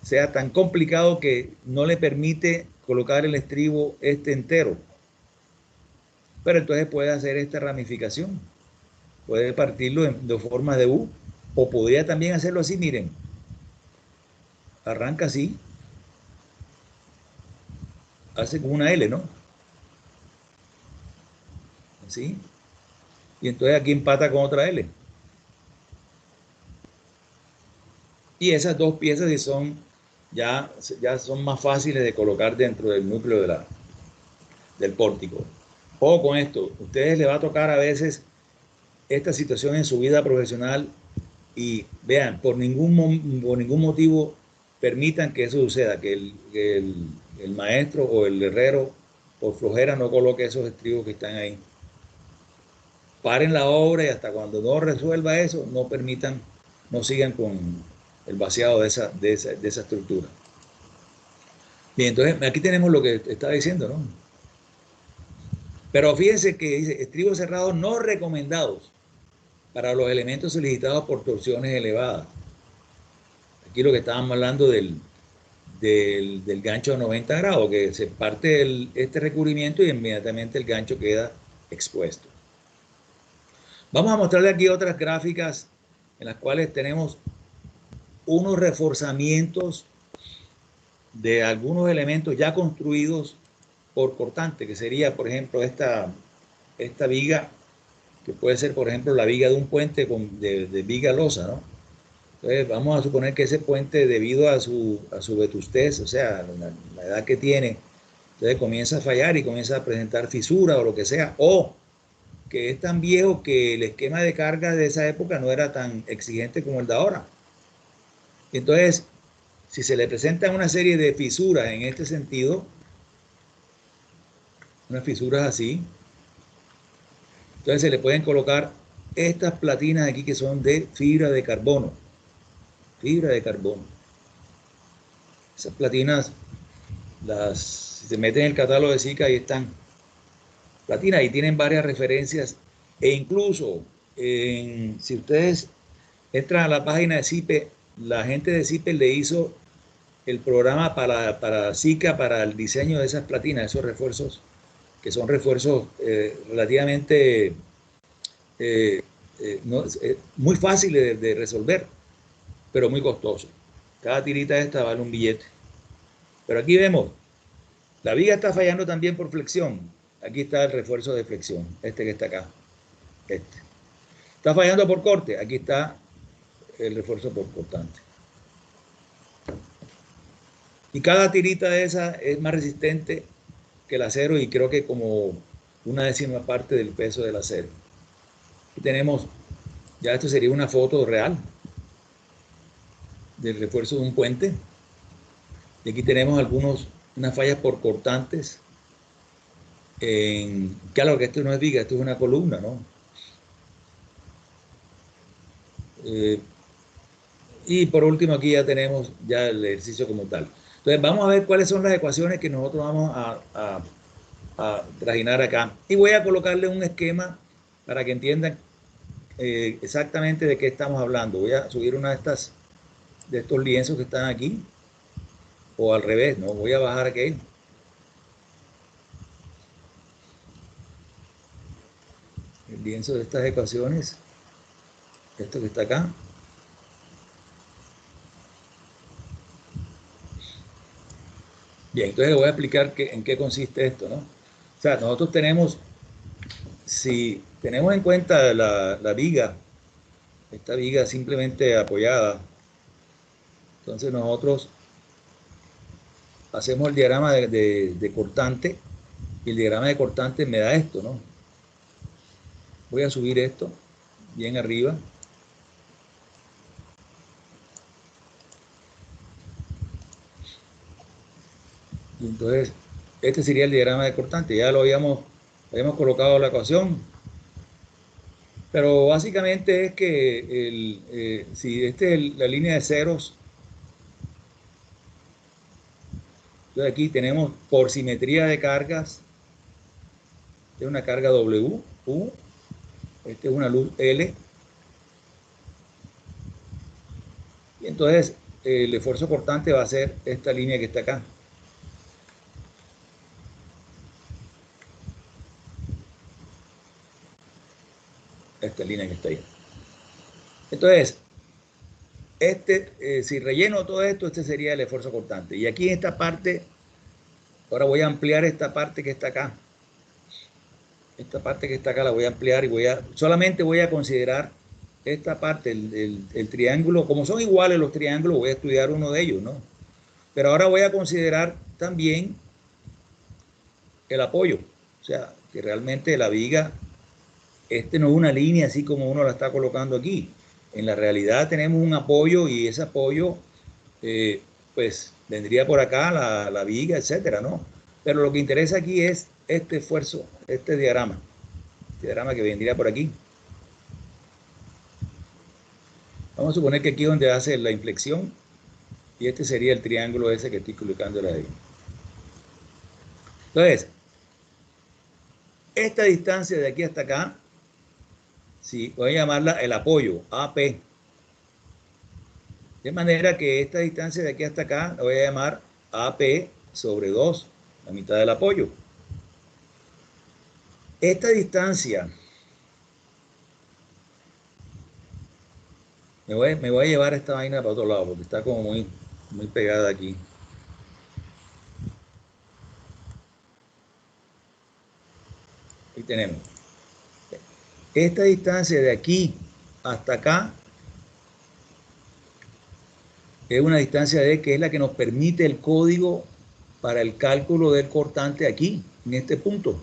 sea tan complicado que no le permite colocar el estribo este entero. pero entonces puede hacer esta ramificación, puede partirlo en dos formas de U, o podría también hacerlo así, miren, arranca así, hace como una L, ¿no? Así, y entonces aquí empata con otra L. Y esas dos piezas ya son más fáciles de colocar dentro del núcleo del pórtico. O con esto, a ustedes les va a tocar a veces esta situación en su vida profesional y vean, por ningún motivo permitan que eso suceda, que el maestro o el herrero por flojera no coloque esos estribos que están ahí. Paren la obra y hasta cuando no resuelva eso, no permitan, no sigan con el vaciado de esa estructura. Bien, entonces aquí tenemos lo que estaba diciendo, ¿no? Pero fíjense que dice estribos cerrados no recomendados para los elementos solicitados por torsiones elevadas. Aquí lo que estábamos hablando del gancho a 90 grados, que se parte este recubrimiento y inmediatamente el gancho queda expuesto. Vamos a mostrarle aquí otras gráficas en las cuales tenemos unos reforzamientos de algunos elementos ya construidos por cortante, que sería, por ejemplo, esta viga, que puede ser, por ejemplo, la viga de un puente de viga losa, ¿no? Entonces, vamos a suponer que ese puente, debido a su vetustez, o sea, la edad que tiene, entonces comienza a fallar y comienza a presentar fisura o lo que sea, o que es tan viejo que el esquema de carga de esa época no era tan exigente como el de ahora. Entonces, si se le presentan una serie de fisuras en este sentido, unas fisuras así, entonces se le pueden colocar estas platinas aquí que son de fibra de carbono. Fibra de carbono. Esas platinas, si se meten en el catálogo de SICA, ahí están. Platinas, y tienen varias referencias. E incluso, si ustedes entran a la página de CIPE, la gente de CIPE le hizo el programa para SICA, para el diseño de esas platinas, esos refuerzos, que son refuerzos relativamente muy fáciles de resolver, pero muy costosos. Cada tirita esta vale un billete. Pero aquí vemos, la viga está fallando también por flexión. Aquí está el refuerzo de flexión, este que está acá. Este. Está fallando por corte, aquí está el refuerzo por cortante. Y cada tirita de esa es más resistente que el acero y creo que como una décima parte del peso del acero. Aquí tenemos, ya esto sería una foto real del refuerzo de un puente. Y aquí tenemos unas fallas por cortantes. Claro que esto no es viga, esto es una columna, ¿no? Y por último aquí ya tenemos ya el ejercicio como tal. Entonces vamos a ver cuáles son las ecuaciones que nosotros vamos a trajinar acá. Y voy a colocarle un esquema para que entiendan exactamente de qué estamos hablando. Voy a subir una de estos lienzos que están aquí. O al revés, ¿no? Voy a bajar aquí. El lienzo de estas ecuaciones. Esto que está acá. Bien, entonces le voy a explicar en qué consiste esto, ¿no? O sea, nosotros tenemos, si tenemos en cuenta la viga, esta viga simplemente apoyada, entonces nosotros hacemos el diagrama de cortante y el diagrama de cortante me da esto, ¿no? Voy a subir esto bien arriba. Y entonces, este sería el diagrama de cortante. Ya lo habíamos colocado en la ecuación. Pero básicamente es que si esta es la línea de ceros, entonces aquí tenemos por simetría de cargas, esta es una carga W, U, esta es una luz L. Y entonces el esfuerzo cortante va a ser esta línea que está acá. esta línea que está ahí. Entonces, si relleno todo esto, este sería el esfuerzo cortante. Y aquí en esta parte, ahora voy a ampliar esta parte que está acá. Esta parte que está acá la voy a ampliar y solamente voy a considerar esta parte, el triángulo. Como son iguales los triángulos, voy a estudiar uno de ellos, ¿no? Pero ahora voy a considerar también el apoyo. O sea, que realmente la viga, no es una línea así como uno la está colocando aquí. En la realidad tenemos un apoyo y ese apoyo, pues, vendría por acá la viga, etcétera, ¿no? Pero lo que interesa aquí es este esfuerzo, este diagrama que vendría por aquí. Vamos a suponer que aquí es donde hace la inflexión y este sería el triángulo ese que estoy colocándole ahí. Entonces, esta distancia de aquí hasta acá, sí, voy a llamarla el apoyo, AP. De manera que esta distancia de aquí hasta acá la voy a llamar AP sobre 2, la mitad del apoyo. Esta distancia me voy a llevar esta vaina para otro lado porque está como muy pegada aquí. Ahí tenemos. Esta distancia de aquí hasta acá es una distancia D que es la que nos permite el código para el cálculo del cortante aquí, en este punto.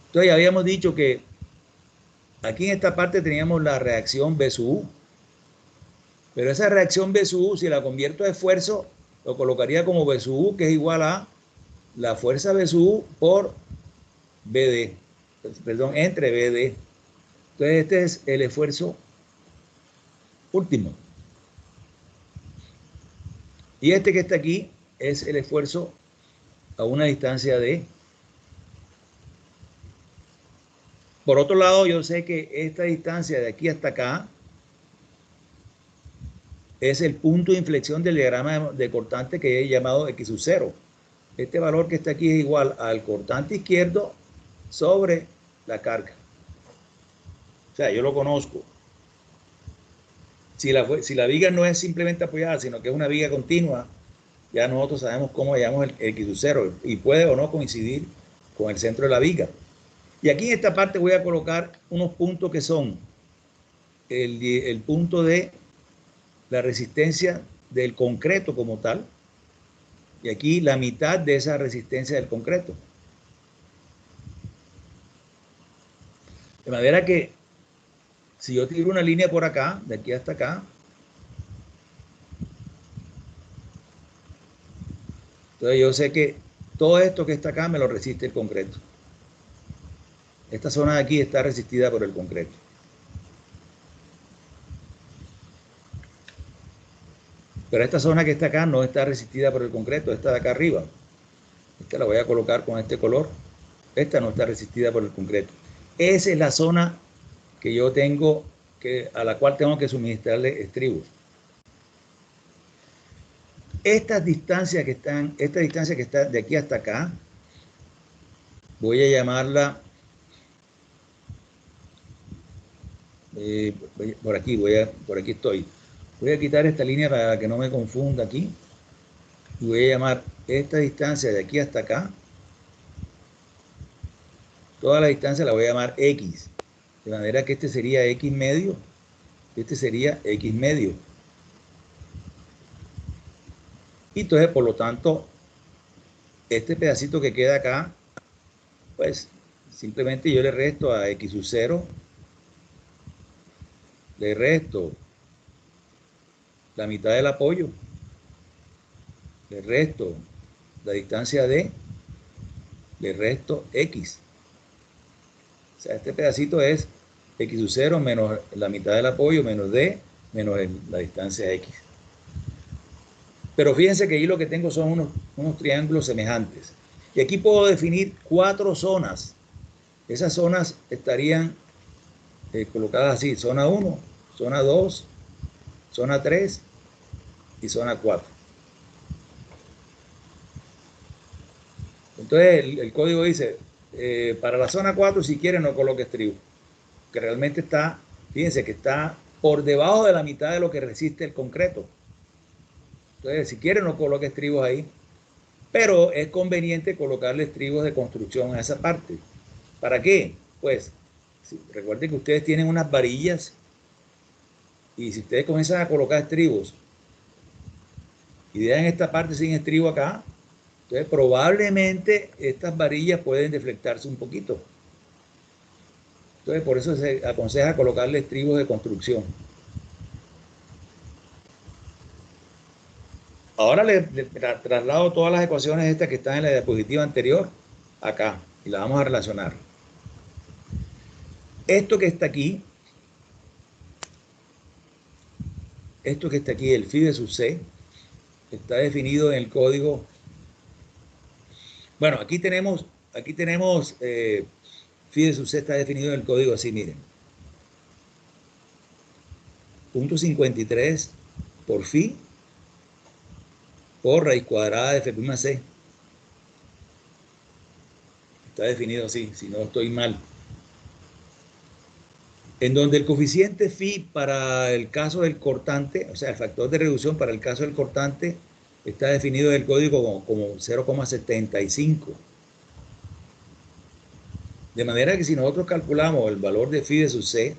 Entonces ya habíamos dicho que aquí en esta parte teníamos la reacción B sub U. Pero esa reacción B sub U, si la convierto a esfuerzo, lo colocaría como B sub U, que es igual a la fuerza B sub U por BD. Perdón, entre BD. Entonces este es el esfuerzo último. Y este que está aquí es el esfuerzo a una distancia D. Por otro lado, yo sé que esta distancia de aquí hasta acá es el punto de inflexión del diagrama de cortante que he llamado X sub 0. Este valor que está aquí es igual al cortante izquierdo sobre la carga. O sea, yo lo conozco. Si la viga no es simplemente apoyada, sino que es una viga continua, ya nosotros sabemos cómo llamamos el X sub 0 y puede o no coincidir con el centro de la viga. Y aquí en esta parte voy a colocar unos puntos que son el punto de la resistencia del concreto como tal, y aquí la mitad de esa resistencia del concreto. De manera que si yo tiro una línea por acá, de aquí hasta acá, entonces yo sé que todo esto que está acá me lo resiste el concreto. Esta zona de aquí está resistida por el concreto. Pero esta zona que está acá no está resistida por el concreto, esta de acá arriba. Esta la voy a colocar con este color. Esta no está resistida por el concreto. Esa es la zona que yo tengo, a la cual tengo que suministrarle estribos. Esta distancia que está de aquí hasta acá, voy a llamarla, por aquí estoy. Voy a quitar esta línea para que no me confunda aquí. Y voy a llamar esta distancia de aquí hasta acá. Toda la distancia la voy a llamar X. De manera que este sería X medio. Este sería X medio. Y entonces, por lo tanto, este pedacito que queda acá, pues simplemente yo le resto a X sub 0. Le resto la mitad del apoyo, le resto la distancia D, le resto X. O sea, este pedacito es X sub 0 menos la mitad del apoyo, menos D, menos la distancia X. Pero fíjense que ahí lo que tengo son unos triángulos semejantes. Y aquí puedo definir 4 zonas. Esas zonas estarían colocadas así: zona 1, zona 2, zona 3 y zona 4. Entonces el código dice, para la zona 4, si quiere, no coloque estribo, que realmente está, fíjense que está por debajo de la mitad de lo que resiste el concreto. Entonces, si quiere, no coloque estribos ahí, pero es conveniente colocarle estribos de construcción a esa parte. ¿Para qué? Pues, recuerden que ustedes tienen unas varillas y si ustedes comienzan a colocar estribos y dejan esta parte sin estribo acá, entonces probablemente estas varillas pueden deflectarse un poquito. Entonces por eso se aconseja colocarle estribos de construcción. Ahora le traslado todas las ecuaciones estas que están en la diapositiva anterior acá y las vamos a relacionar. Esto que está aquí, el phi de sub c, está definido en el código. Bueno, aquí tenemos phi de sub c está definido en el código así, miren. 0.53 por phi por raíz cuadrada de f' c. Está definido así, si no estoy mal. En donde el coeficiente phi para el caso del cortante, o sea, el factor de reducción para el caso del cortante, está definido en el código como 0,75. De manera que si nosotros calculamos el valor de phi de sub c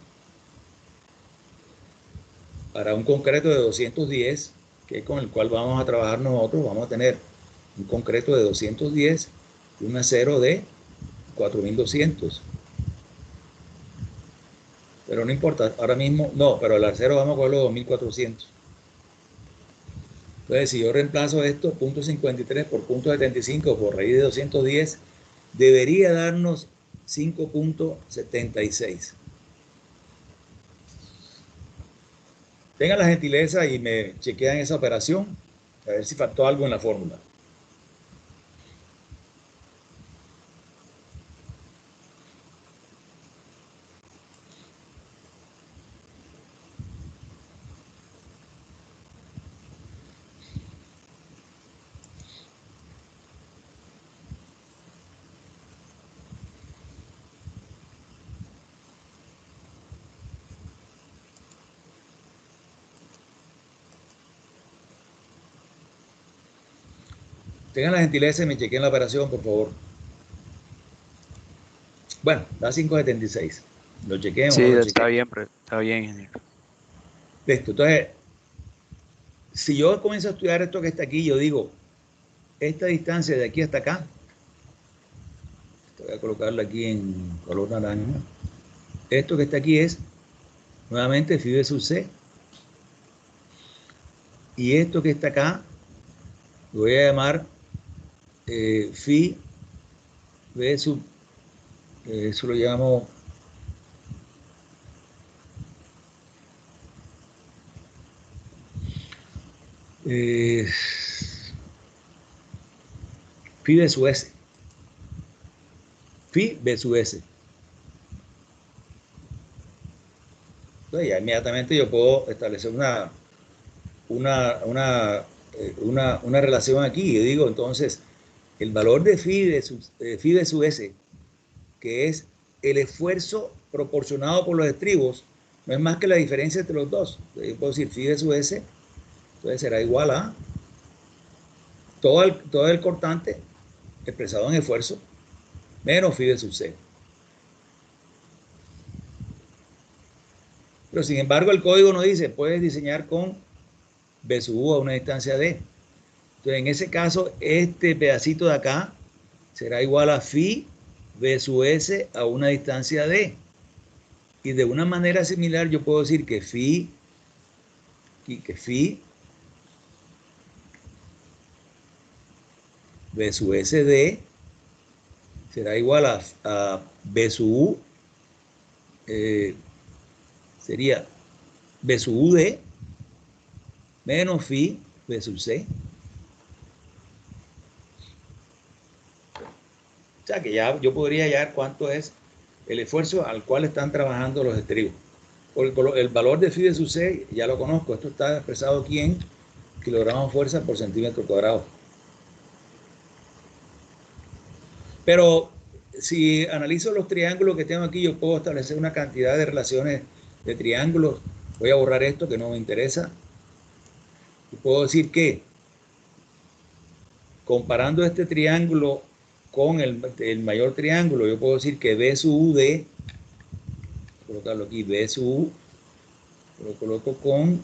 para un concreto de 210, que es con el cual vamos a trabajar nosotros, vamos a tener un concreto de 210 y un acero de 4200. Pero no importa, ahora mismo, no, pero el acero vamos a cogerlo 2400. Entonces, si yo reemplazo esto, 0.53 por 0.75 por raíz de 210, debería darnos 5.76. Tengan la gentileza y me chequean esa operación, a ver si faltó algo en la fórmula. Tengan la gentileza y me chequen la operación, por favor. Bueno, da 5.76. ¿Lo chequeen o Sí, no lo está chequeen? bien, está bien, ingeniero. Listo. Entonces, si yo comienzo a estudiar esto que está aquí, yo digo, esta distancia de aquí hasta acá, voy a colocarla aquí en color naranja. Esto que está aquí es, nuevamente, phi de sub c. Y esto que está acá, lo voy a llamar phi de sub, eso lo llamo phi de sub s. Phi de sub s. Entonces ya inmediatamente yo puedo establecer una relación aquí. Yo digo, entonces, el valor de phi de sub s, que es el esfuerzo proporcionado por los estribos, no es más que la diferencia entre los dos. Entonces, yo puedo decir phi de sub s, entonces será igual a todo el cortante expresado en esfuerzo menos phi de sub c. Pero sin embargo, el código nos dice, puedes diseñar con B sub U a una distancia D. Entonces, en ese caso, este pedacito de acá será igual a phi B sub S a una distancia D. Y de una manera similar, yo puedo decir que phi B sub SD será igual a B sub U, sería B sub UD menos phi B sub C. O sea que ya yo podría hallar cuánto es el esfuerzo al cual están trabajando los estribos. El valor de phi de sub C ya lo conozco, esto está expresado aquí en kilogramos fuerza por centímetro cuadrado. Pero si analizo los triángulos que tengo aquí, yo puedo establecer una cantidad de relaciones de triángulos. Voy a borrar esto que no me interesa. Y puedo decir que comparando este triángulo con el mayor triángulo, yo puedo decir que B sub U de, colocarlo aquí, B sub U, lo coloco con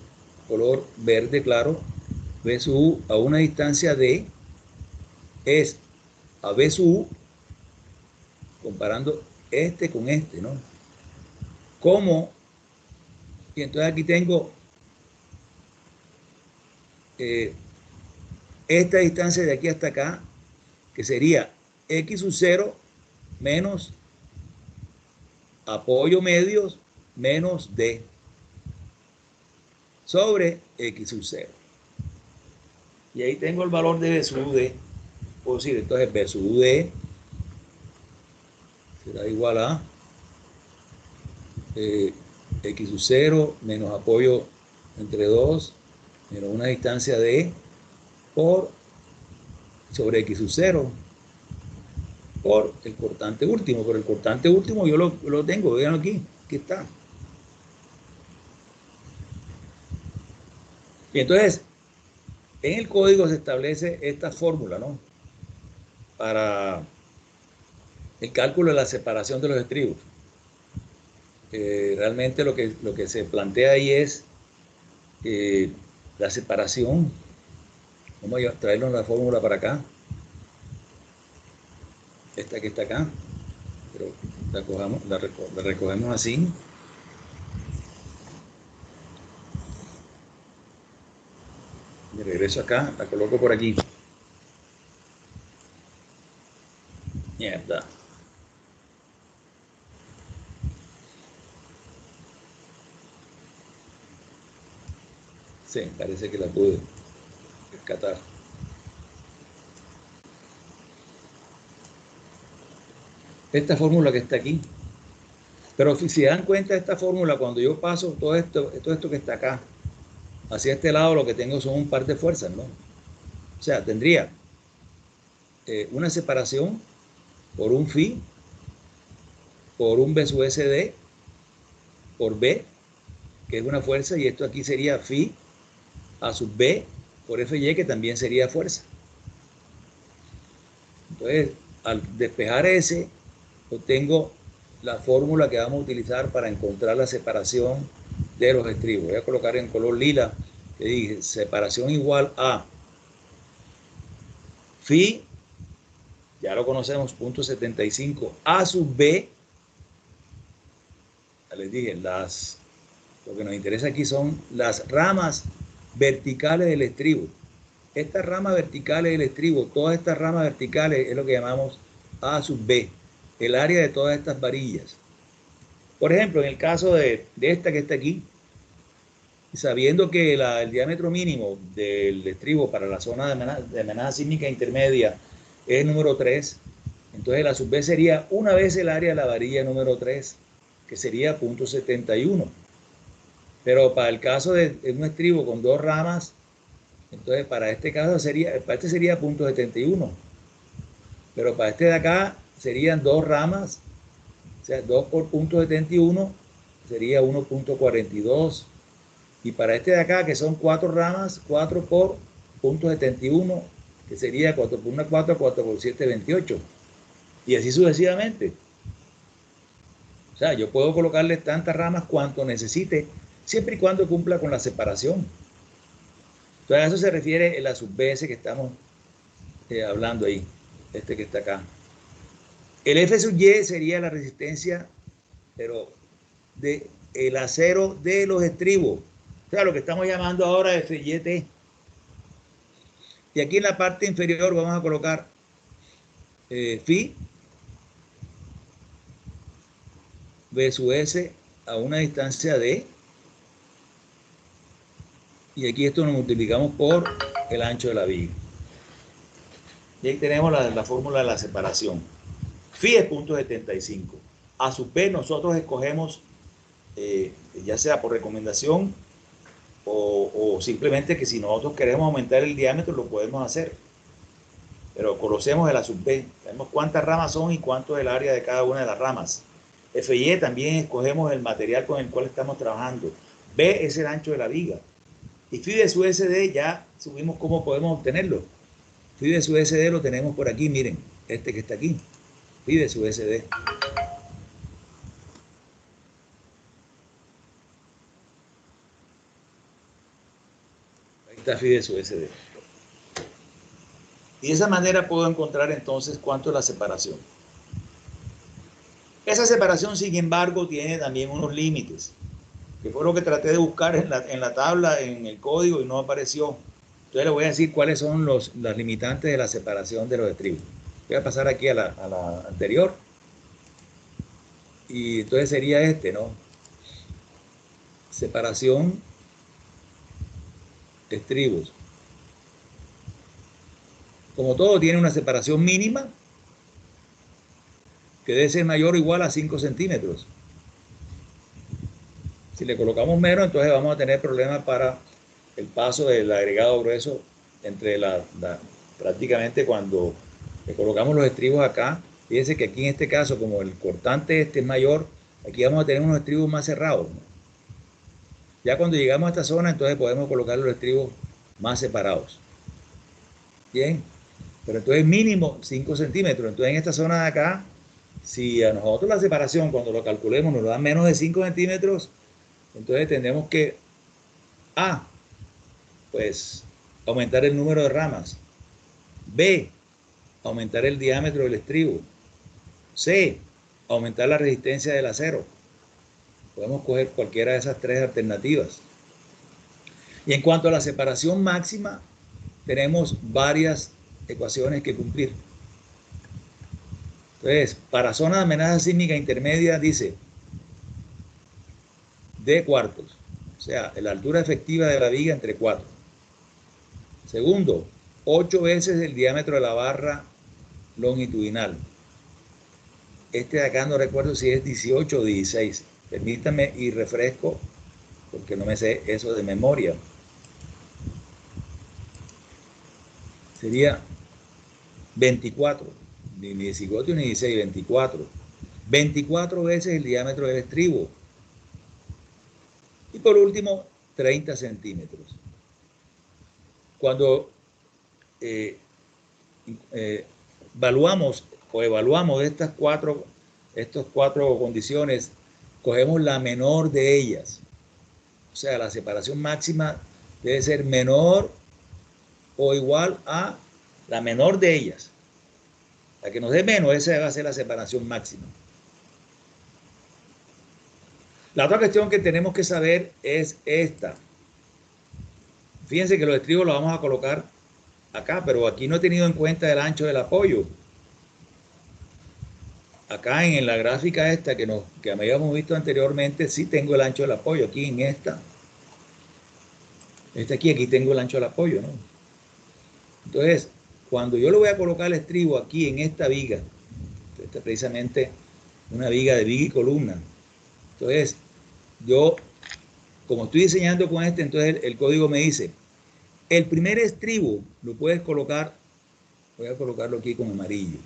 color verde claro, B sub U a una distancia de es a B sub U, comparando este con este, ¿no? Como, y entonces aquí tengo esta distancia de aquí hasta acá, que sería X sub 0 menos apoyo medios menos D sobre X sub 0. Y ahí tengo el valor de B sub D. Puedo decir, entonces B sub D será igual a X sub 0 menos apoyo entre 2 menos una distancia D por sobre X sub 0 por el cortante último. Pero el cortante último yo lo tengo, vean aquí está. Y entonces, en el código se establece esta fórmula, ¿no? Para el cálculo de la separación de los estribos. Realmente lo que se plantea ahí es la separación. Vamos a traernos la fórmula para acá. Esta que está acá. Pero la recogemos así. Me regreso acá, la coloco por aquí. Mierda. Sí, parece que la pude rescatar. Esta fórmula que está aquí. Pero si se dan cuenta de esta fórmula, cuando yo paso todo esto que está acá, hacia este lado lo que tengo son un par de fuerzas, ¿no? O sea, tendría una separación por un phi, por un B sub SD, por B, que es una fuerza, y esto aquí sería phi a sub B por FY, que también sería fuerza. Entonces, al despejar ese, obtengo la fórmula que vamos a utilizar para encontrar la separación de los estribos. Voy a colocar en color lila, que dije, separación igual a phi, ya lo conocemos, 0.75 a sub B. Ya les dije, lo que nos interesa aquí son las ramas verticales del estribo. Estas ramas verticales del estribo, todas estas ramas verticales es lo que llamamos A sub B, el área de todas estas varillas. Por ejemplo, en el caso de esta que está aquí, sabiendo que el diámetro mínimo del estribo para la zona de amenaza sísmica intermedia es número 3, entonces la sub B sería una vez el área de la varilla número 3, que sería 0.71. Pero para el caso de un estribo con dos ramas, entonces para este caso sería 0.71. Pero para este de acá serían dos ramas, o sea, 2 por 0.71 sería 1.42. Y para este de acá, que son cuatro ramas, 4 por 0.71, que sería 4 por 1, 4, 4 por 7, 28. Y así sucesivamente. O sea, yo puedo colocarle tantas ramas cuanto necesite, siempre y cuando cumpla con la separación. Entonces a eso se refiere la sub BS que estamos hablando ahí, este que está acá. El F sub Y sería la resistencia, pero el acero de los estribos. O sea, lo que estamos llamando ahora FYT. Y aquí en la parte inferior vamos a colocar phi B sub S a una distancia de, y aquí esto lo multiplicamos por el ancho de la viga. Y ahí tenemos la fórmula de la separación. Phi es 0.75. A sub B nosotros escogemos, ya sea por recomendación o simplemente que si nosotros queremos aumentar el diámetro lo podemos hacer. pero conocemos de la sub B, sabemos cuántas ramas son y cuánto es el área de cada una de las ramas. F y E también escogemos el material con el cual estamos trabajando. B es el ancho de la viga. Y phi de su SD ya subimos cómo podemos obtenerlo. Phi de su SD lo tenemos por aquí, miren, este que está aquí. Phi de su SD. Ahí está phi de su SD. Y de esa manera puedo encontrar entonces cuánto es la separación. Esa separación, sin embargo, tiene también unos límites, que fue lo que traté de buscar en la tabla, en el código, y no apareció. Entonces les voy a decir cuáles son las limitantes de la separación de los estribos. Voy a pasar aquí a la anterior. Y entonces sería este, ¿no? Separación de estribos. Como todo, tiene una separación mínima que debe ser mayor o igual a 5 centímetros. Si le colocamos menos, entonces vamos a tener problemas para el paso del agregado grueso entre prácticamente cuando le colocamos los estribos acá. Fíjense que aquí en este caso, como el cortante este es mayor, aquí vamos a tener unos estribos más cerrados, ¿no? Ya cuando llegamos a esta zona, entonces podemos colocar los estribos más separados. Bien, pero entonces mínimo 5 centímetros. Entonces en esta zona de acá, si a nosotros la separación, cuando lo calculemos, nos da menos de 5 centímetros, entonces tendremos que A, pues aumentar el número de ramas. B, aumentar el diámetro del estribo. C, aumentar la resistencia del acero. Podemos coger cualquiera de esas tres alternativas. Y en cuanto a la separación máxima, tenemos varias ecuaciones que cumplir. Entonces, para zona de amenaza sísmica intermedia dice D cuartos, o sea, la altura efectiva de la viga entre 4. Segundo, 8 veces el diámetro de la barra longitudinal. Este de acá no recuerdo si es 18 o 16. Permítanme y refresco, porque no me sé eso de memoria. Sería 24, ni 18 ni 16, 24. 24 veces el diámetro del estribo. Y por último, 30 centímetros. Cuando evaluamos estas cuatro condiciones, cogemos la menor de ellas. O sea, la separación máxima debe ser menor o igual a la menor de ellas. La que nos dé menos, esa va a ser la separación máxima. La otra cuestión que tenemos que saber es esta. Fíjense que los estribos los vamos a colocar acá, pero aquí no he tenido en cuenta el ancho del apoyo. Acá en la gráfica esta que habíamos visto anteriormente, sí tengo el ancho del apoyo. Aquí en esta aquí tengo el ancho del apoyo, ¿no? Entonces, cuando yo le voy a colocar el estribo aquí en esta viga, esta es precisamente una viga de viga y columna. Entonces, yo, como estoy diseñando con este, entonces el código me dice, el primer estribo lo puedes colocar, voy a colocarlo aquí con amarillo,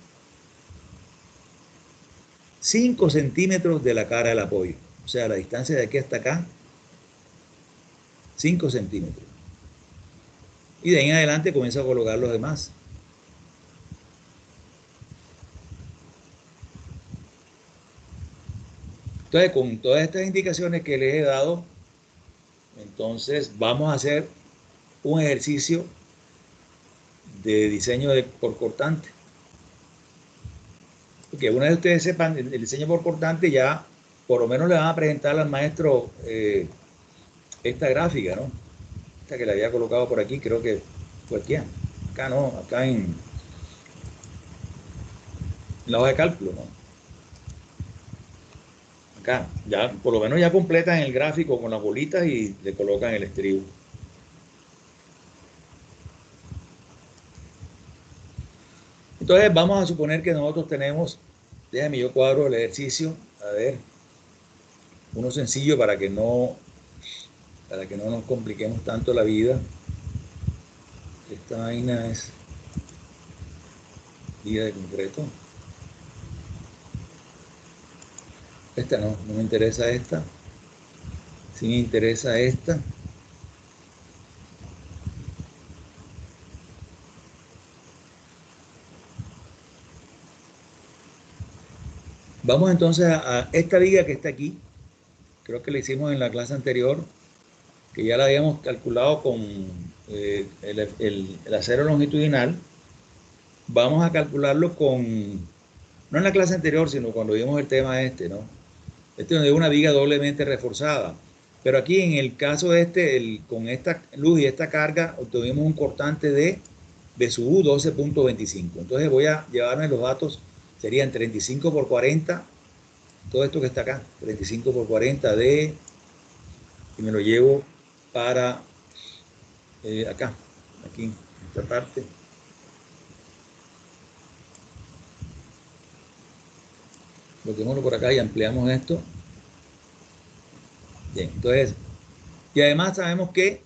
5 centímetros de la cara del apoyo. O sea, la distancia de aquí hasta acá, 5 centímetros. Y de ahí en adelante comienzo a colocar los demás. Entonces, con todas estas indicaciones que les he dado, entonces vamos a hacer un ejercicio de diseño por cortante. Porque una vez ustedes sepan el diseño por cortante, ya por lo menos le van a presentar al maestro esta gráfica, ¿no? Esta que le había colocado por aquí, creo que fue aquí. Acá no, acá en la hoja de cálculo, ¿no? Acá, ya, por lo menos ya completan el gráfico con las bolitas y le colocan el estribo. Entonces vamos a suponer que nosotros tenemos, déjame yo cuadro el ejercicio, a ver, uno sencillo para que no nos compliquemos tanto la vida. Esta vaina es Viga de concreto. Esta no me interesa esta. Sí me interesa esta. Vamos entonces a esta viga que está aquí. Creo que la hicimos en la clase anterior, que ya la habíamos calculado con el acero longitudinal. Vamos a calcularlo con, no en la clase anterior, sino cuando vimos el tema este, ¿no? Este es una viga doblemente reforzada. Pero aquí en el caso este, con esta luz y esta carga, obtuvimos un cortante de sub U 12.25. Entonces voy a llevarme los datos, serían 35 por 40, todo esto que está acá, 35 por 40 de, y me lo llevo para acá, aquí, esta parte. Bloqueémoslo por acá y ampliamos esto. Bien, entonces, y además sabemos que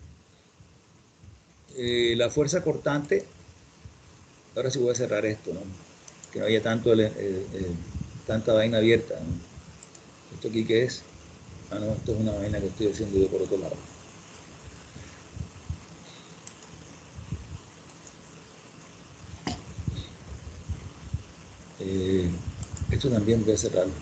la fuerza cortante, ahora sí voy a cerrar esto, ¿no? Que no haya tanto tanta vaina abierta, ¿no? ¿Esto aquí qué es? Ah, no, esto es una vaina que estoy haciendo yo por otro lado. Esto también voy a cerrarlo.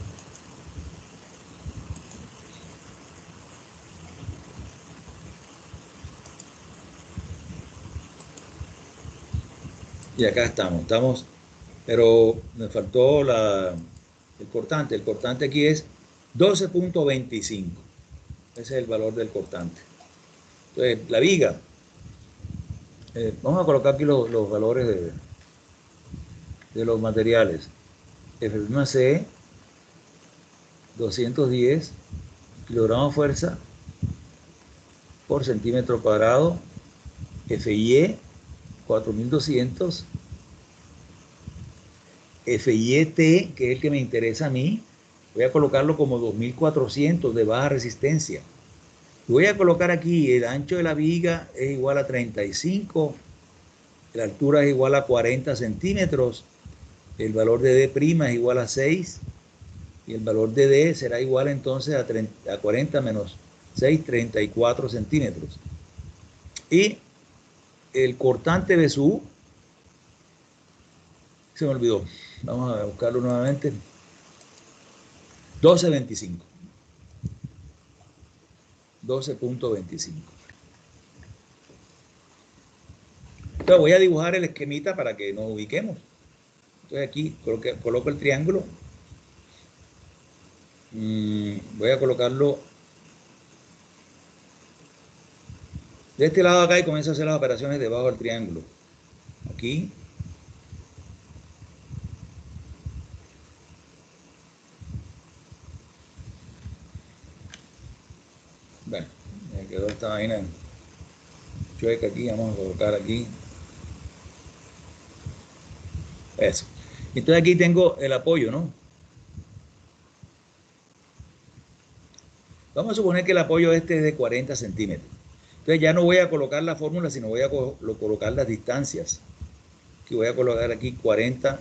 Y acá estamos, pero me faltó el cortante. El cortante aquí es 12.25. Ese es el valor del cortante. Entonces, la viga. Vamos a colocar aquí los valores de los materiales. F1C, 210 kilogramos de fuerza por centímetro cuadrado. FIE, 4200. FIET, que es el que me interesa a mí, voy a colocarlo como 2400 de baja resistencia. Voy a colocar aquí el ancho de la viga es igual a 35, la altura es igual a 40 centímetros, el valor de D' es igual a 6 y el valor de D será igual entonces a 40 menos 6, 34 centímetros. Y el cortante de su, se me olvidó, vamos a buscarlo nuevamente, 12.25. 12.25. Entonces voy a dibujar el esquemita para que nos ubiquemos. Entonces aquí coloco el triángulo. Voy a colocarlo de este lado acá y comienzo a hacer las operaciones debajo del triángulo. Aquí. Bueno, me quedó esta vaina chueca aquí. Vamos a colocar aquí. Eso. Entonces aquí tengo el apoyo, ¿no? Vamos a suponer que el apoyo este es de 40 centímetros. Entonces ya no voy a colocar la fórmula, sino voy a colocar las distancias. Aquí voy a colocar aquí 40.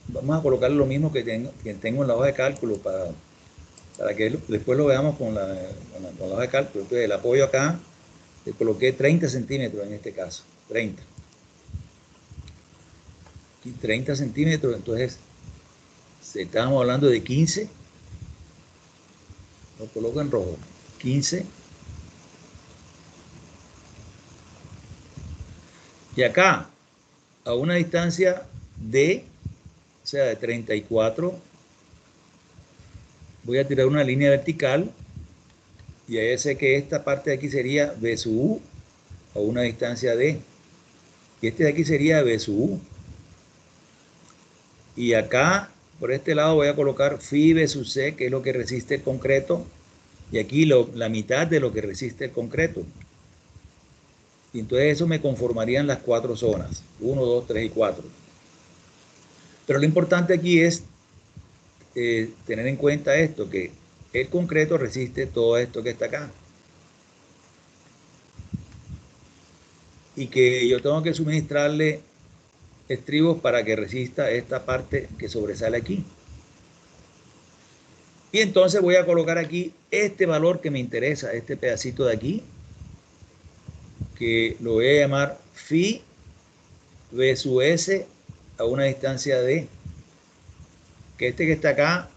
Vamos a colocar lo mismo que tengo en la hoja de cálculo para que después lo veamos con la hoja de cálculo. Entonces el apoyo acá, le coloqué 30 centímetros en este caso, 30. Aquí 30 centímetros, entonces estamos hablando de 15. Lo coloco en rojo, 15. Y acá, a una distancia de, o sea, de 34, voy a tirar una línea vertical y ahí sé que esta parte de aquí sería B sub U a una distancia de, y este de aquí sería B sub U. Y acá, por este lado, voy a colocar phi B sub C, que es lo que resiste el concreto, y aquí la mitad de lo que resiste el concreto. Y entonces eso me conformarían las 4 zonas, 1, 2, 3 y 4. Pero lo importante aquí es tener en cuenta esto, que el concreto resiste todo esto que está acá. Y que yo tengo que suministrarle estribos para que resista esta parte que sobresale aquí. Y entonces voy a colocar aquí este valor que me interesa, este pedacito de aquí, que lo voy a llamar phi v sub s a una distancia de, que este que está acá,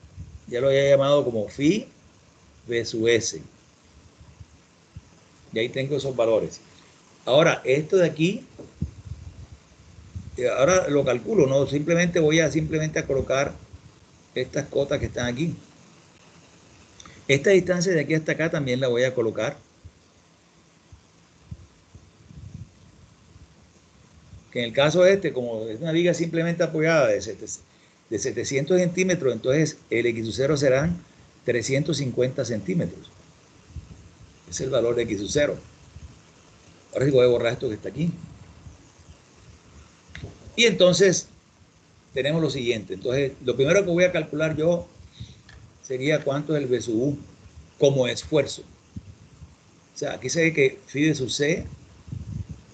ya lo había llamado como phi v sub s. Y ahí tengo esos valores. Ahora, esto de aquí, ahora lo calculo, no, simplemente voy a colocar estas cotas que están aquí. Esta distancia de aquí hasta acá también la voy a colocar. Que en el caso este, como es una viga simplemente apoyada de 700 centímetros, entonces el X sub 0 serán 350 centímetros. Es el valor de X sub 0. Ahora sí voy a borrar esto que está aquí. Y entonces tenemos lo siguiente. Entonces, lo primero que voy a calcular yo sería cuánto es el V sub U como esfuerzo. O sea, aquí se ve que phi de sub C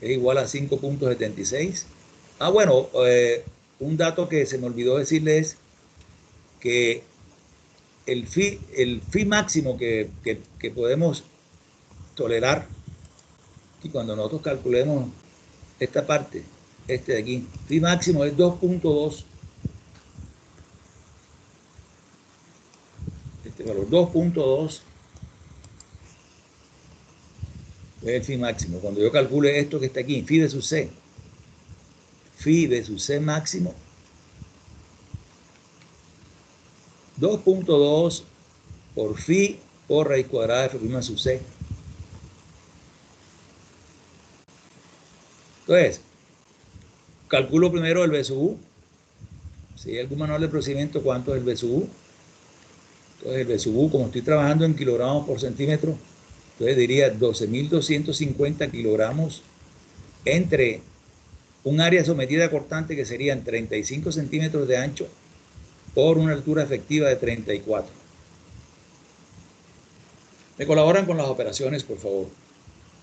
es igual a 5.76. Ah, bueno, un dato que se me olvidó decirles es que el phi máximo que podemos tolerar, y cuando nosotros calculemos esta parte, este de aquí, phi máximo es 2.2. Este valor 2.2 es el phi máximo. Cuando yo calcule esto que está aquí, phi de sub C, phi de sub C máximo, 2.2 por phi por raíz cuadrada de f' sub C. Entonces, calculo primero el V sub U. Si hay algún manual de procedimiento, ¿cuánto es el V sub U? Entonces, el V sub U, como estoy trabajando en kilogramos por centímetro, entonces diría 12.250 kilogramos entre un área sometida a cortante que serían 35 centímetros de ancho por una altura efectiva de 34. ¿Me colaboran con las operaciones, por favor?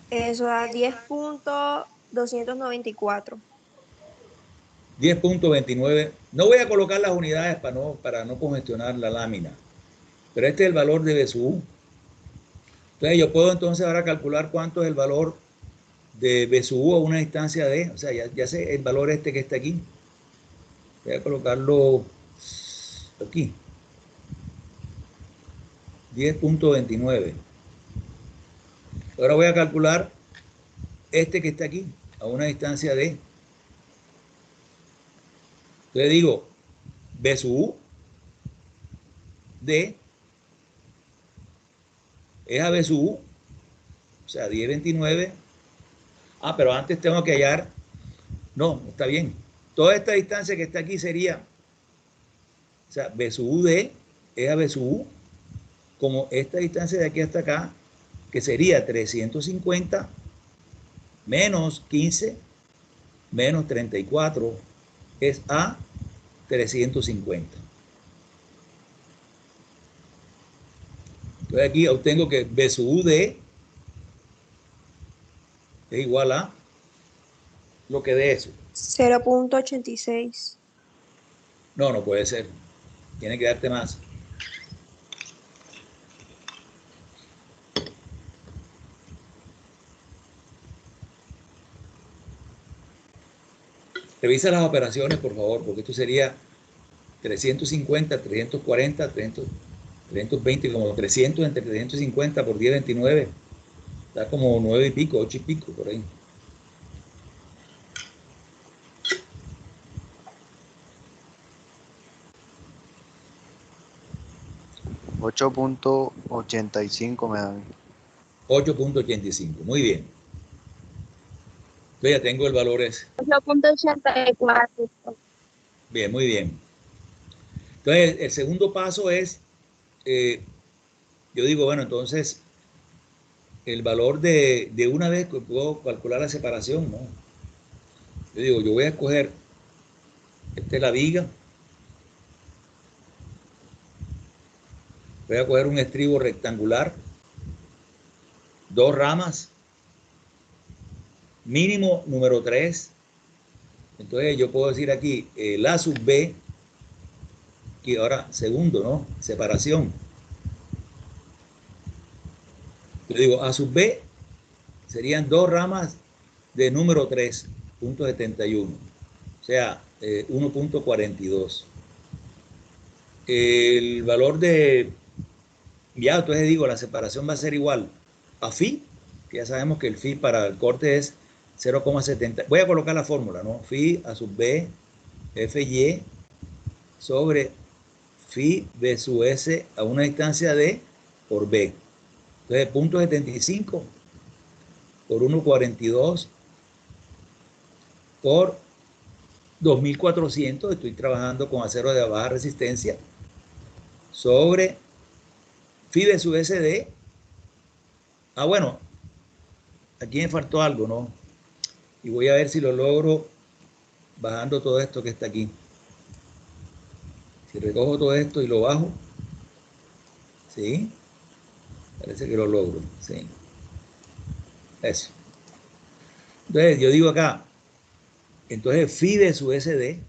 Eso da 10.294. 10.29. No voy a colocar las unidades para no congestionar la lámina, pero este es el valor de V sub U. Entonces yo puedo entonces ahora calcular cuánto es el valor de V sub U a una distancia de, o sea, ya sé el valor este que está aquí. Voy a colocarlo aquí. 10.29. Ahora voy a calcular este que está aquí a una distancia de. Entonces digo, V sub U de es a V sub U, o sea, 10.29. Ah, pero antes tengo que hallar. No, está bien. Toda esta distancia que está aquí sería, o sea, V sub U de es a V sub U, como esta distancia de aquí hasta acá, que sería 350 menos 15 menos 34 es a 350. Entonces aquí obtengo que V sub U de es igual a lo que de eso. 0.86. No, no puede ser. Tiene que darte más. Revisa las operaciones, por favor, porque esto sería 350, 340, 300, 320, como 300 entre 350 por 10.29. Da como 9 y pico, 8 y pico, por ahí. $8.85 me dan. 8.85, muy bien. Yo ya tengo el valor ese. 8.84. Bien, muy bien. Entonces, el segundo paso es, yo digo, bueno, entonces, el valor de una vez que puedo calcular la separación, ¿no? Yo digo, yo voy a escoger, esta es la viga, voy a coger un estribo rectangular, 2 ramas, mínimo número 3, Entonces yo puedo decir aquí, el A sub B, que ahora segundo, ¿no? Separación. Yo digo, A sub B serían dos ramas de número 3.71, o sea, 1.42. El valor de, ya, entonces digo, la separación va a ser igual a phi, que ya sabemos que el phi para el corte es 0,70. Voy a colocar la fórmula, ¿no? Phi a sub B, Fy sobre phi B sub S a una distancia de por B. Entonces, 0.75 por 1.42 por 2.400, estoy trabajando con acero de baja resistencia, sobre phi B sub SD. Ah, bueno, aquí me faltó algo, ¿no? Y voy a ver si lo logro bajando todo esto que está aquí. Si recojo todo esto y lo bajo, ¿sí? Parece que lo logro, ¿sí? Eso. Entonces, yo digo acá, entonces phi de su SD,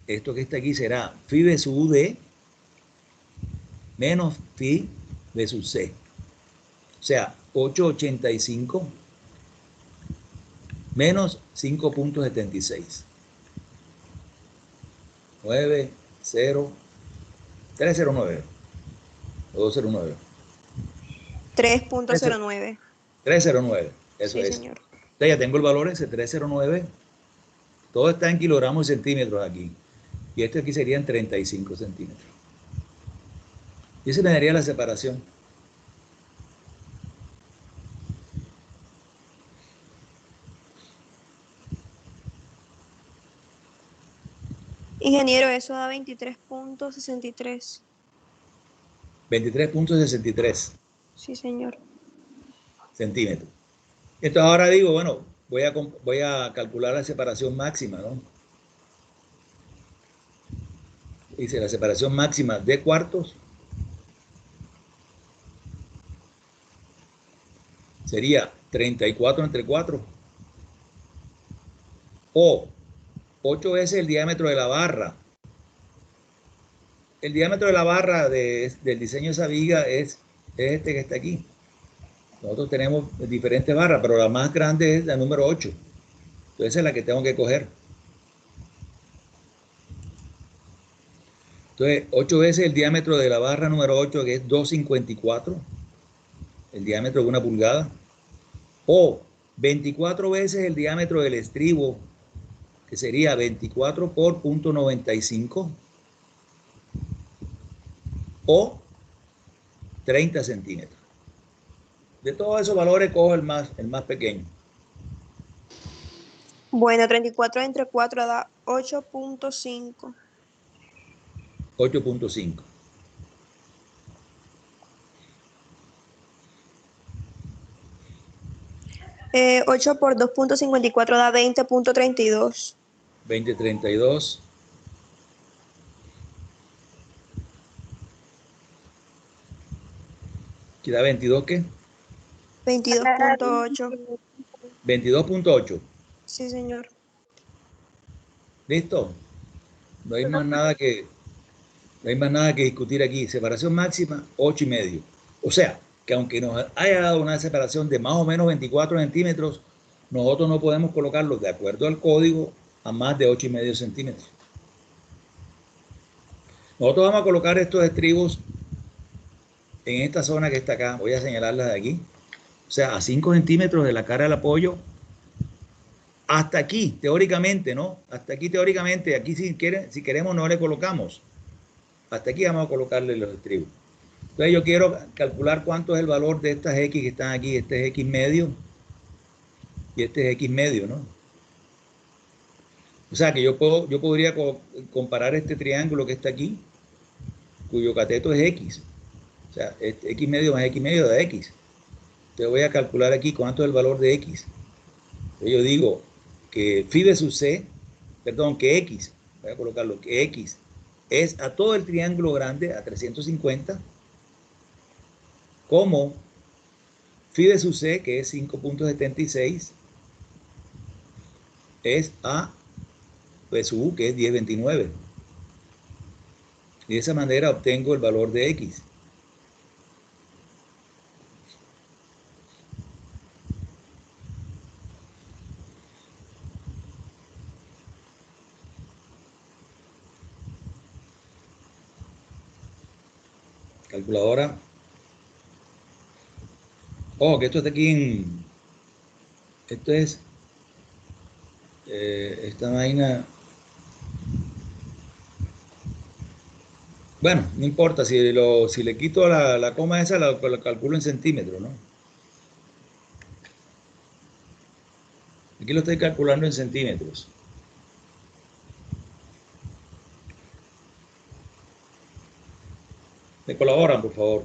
esto que está aquí será phi de su UD menos phi de su C. O sea, 885 menos 5.76. 9, 0, 309 o 209. 3.09. 309, eso Sí, es. señor. Entonces ya tengo el valor ese, 309. Todo está en kilogramos y centímetros aquí. Y este aquí serían 35 centímetros. Y ese me daría la separación. Ingeniero, eso da 23.63. 23.63 Sí, señor. centímetros. Entonces ahora digo, bueno, voy a calcular la separación máxima, ¿no? Dice la separación máxima de cuartos sería 34 entre 4 o 8 veces el diámetro de la barra. El diámetro de la barra del diseño de esa viga es este que está aquí. Nosotros tenemos diferentes barras, pero la más grande es la número 8. Entonces esa es la que tengo que coger. Entonces, 8 veces el diámetro de la barra número 8, que es 254, el diámetro de una pulgada, o 24 veces el diámetro del estribo, que sería 24 por 0.95, o 30 centímetros. De todos esos valores cojo el más pequeño. Bueno, 34 entre 4 da 8.5. 8.5. Eh, 8 por 2.54 da 20.32. 2032. ¿Queda 22 qué? 22.8. 22.8. Sí, señor. ¿Listo? No hay más nada que No hay más nada que discutir aquí. Separación máxima, 8,5. O sea, que aunque nos haya dado una separación de más o menos 24 centímetros, nosotros no podemos colocarlo de acuerdo al código a más de 8,5 centímetros. Nosotros vamos a colocar estos estribos en esta zona que está acá. Voy a señalarlas de aquí. O sea, a 5 centímetros de la cara del apoyo. Hasta aquí, teóricamente, ¿no? Hasta aquí, teóricamente. Aquí, si queremos, no le colocamos. Hasta aquí vamos a colocarle los estribos. Entonces yo quiero calcular cuánto es el valor de estas X que están aquí. Este es X medio y este es X medio, ¿no? O sea que yo podría comparar este triángulo que está aquí, cuyo cateto es X. O sea, este X medio más X medio da X. Entonces voy a calcular aquí cuánto es el valor de X. Entonces yo digo que phi de sub C, perdón, que X, voy a colocarlo, que X es a todo el triángulo grande, a 350, como Phi de sub C, que es 5.76, es A de sub U, que es 10.29. Y de esa manera obtengo el valor de X. Calculadora. Oh, que esto está aquí en... Esto es... esta vaina... Bueno, no importa, si le quito la coma esa, la calculo en centímetros, ¿no? Aquí lo estoy calculando en centímetros. ¿Me colaboran, por favor?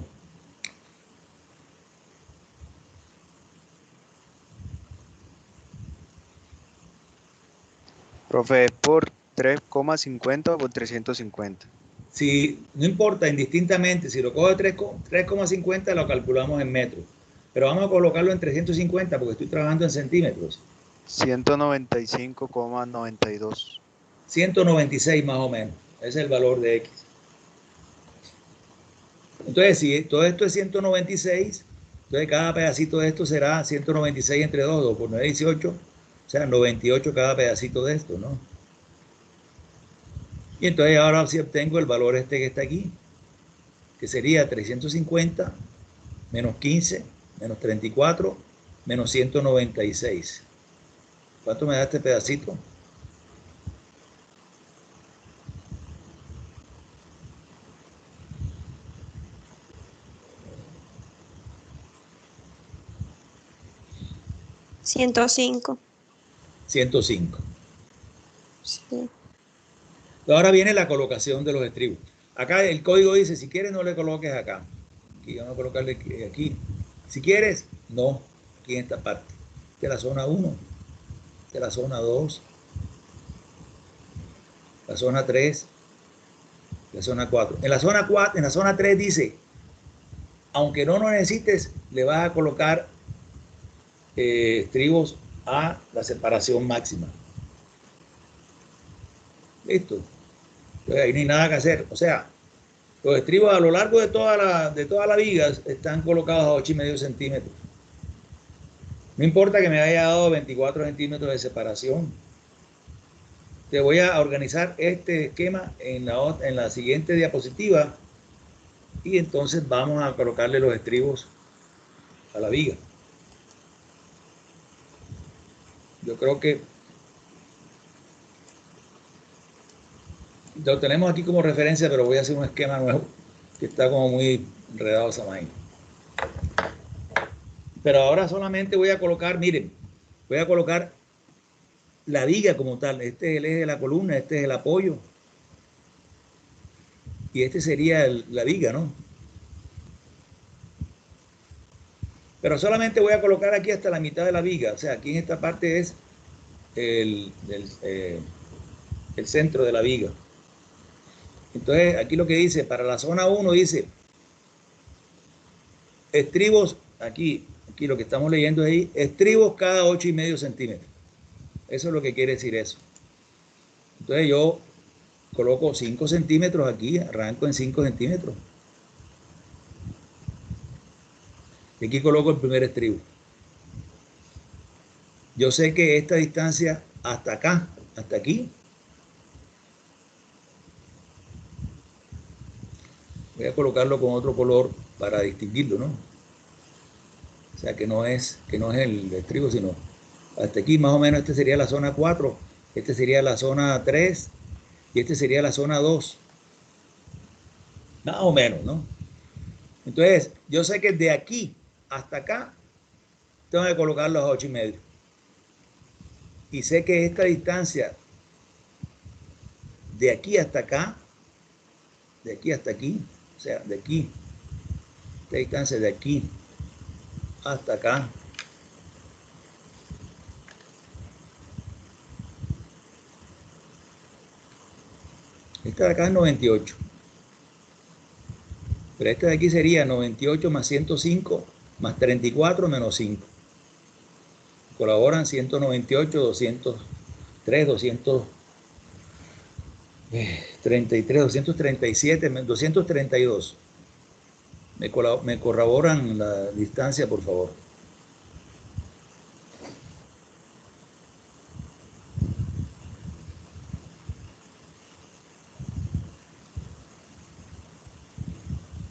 Profe, ¿es por 3,50 o por 350? Si, no importa, indistintamente, si lo cojo de 3,50 lo calculamos en metros. Pero vamos a colocarlo en 350 porque estoy trabajando en centímetros. 195,92. 196 más o menos. Ese es el valor de X. Entonces, si todo esto es 196, entonces cada pedacito de esto será 196 entre 2, 2 por 9, 18. O sea, 98 cada pedacito de esto, ¿no? Y entonces ahora sí obtengo el valor este que está aquí, que sería 350 menos 15 menos 34 menos 196. ¿Cuánto me da este pedacito? $105. 105. Sí. Ahora viene la colocación de los estribos. Acá el código dice, si quieres no le coloques acá. Aquí vamos a colocarle aquí. Si quieres, no. Aquí en esta parte. De la zona 1, de la zona 2, la zona 3, la zona 4. En la zona 4, en la zona 3 dice, aunque no lo necesites, le vas a colocar estribos a la separación máxima. Listo. Entonces ahí no hay nada que hacer. O sea, los estribos a lo largo de toda la viga están colocados a 8,5 centímetros. No importa que me haya dado 24 centímetros de separación. Te voy a organizar este esquema en la siguiente diapositiva y entonces vamos a colocarle los estribos a la viga. Yo creo que lo tenemos aquí como referencia, pero voy a hacer un esquema nuevo que está como muy enredado esa vaina. Pero ahora solamente voy a colocar, miren, voy a colocar la viga como tal. Este es el eje de la columna, este es el apoyo. Y este sería la viga, ¿no? Pero solamente voy a colocar aquí hasta la mitad de la viga. O sea, aquí en esta parte es el centro de la viga. Entonces, aquí lo que dice, para la zona 1 dice, estribos, aquí lo que estamos leyendo ahí, estribos cada 8,5 centímetros. Eso es lo que quiere decir eso. Entonces yo coloco 5 centímetros aquí, arranco en 5 centímetros. Y aquí coloco el primer estribo. Yo sé que esta distancia hasta acá, hasta aquí, voy a colocarlo con otro color para distinguirlo, ¿no? O sea, que no es el estribo, sino hasta aquí más o menos. Este sería la zona 4, este sería la zona 3 y este sería la zona 2. Más o menos, ¿no? Entonces, yo sé que de aquí hasta acá tengo que colocar los 8,5. Y sé que esta distancia de aquí hasta acá, de aquí hasta aquí, o sea, de aquí, esta distancia de aquí hasta acá, esta de acá es 98. Pero esta de aquí sería 98 más 105, más 34 menos 5. Colaboran 198, 203, 233, 237, 232. Me corroboran la distancia, por favor.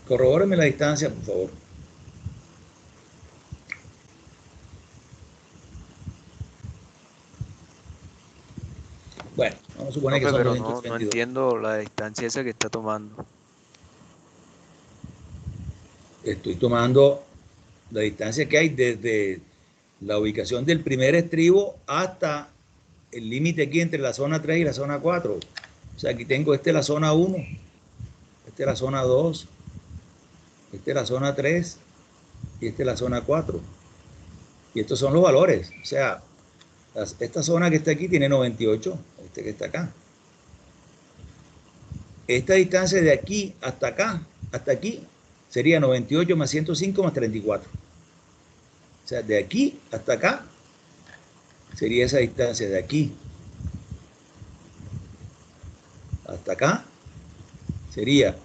Corrobórenme la distancia, por favor. Bueno, vamos a suponer que Profe, son pero no 232. entiendo la distancia esa que está tomando. Estoy tomando la distancia que hay desde la ubicación del primer estribo hasta el límite aquí entre la zona 3 y la zona 4. O sea, aquí tengo la zona 1, la zona 2, la zona 3 y la zona 4. Y estos son los valores. O sea, esta zona que está aquí tiene 98, que está acá. Esta distancia de aquí hasta acá, hasta aquí, sería 98 más 105 más 34. O sea, de aquí hasta acá sería esa distancia de aquí hasta acá sería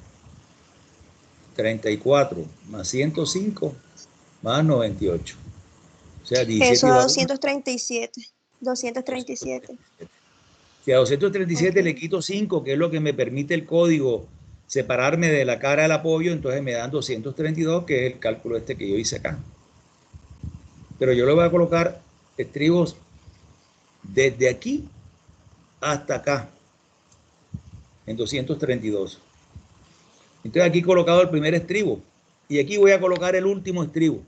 34 más 105 más 98. O sea, 17 Eso y da va 237. 237. Si a 237 Ok. le quito 5, que es lo que me permite el código separarme de la cara del apoyo, entonces me dan 232, que es el cálculo este que yo hice acá. Pero yo le voy a colocar estribos desde aquí hasta acá, en 232. Entonces aquí he colocado el primer estribo, y aquí voy a colocar el último estribo.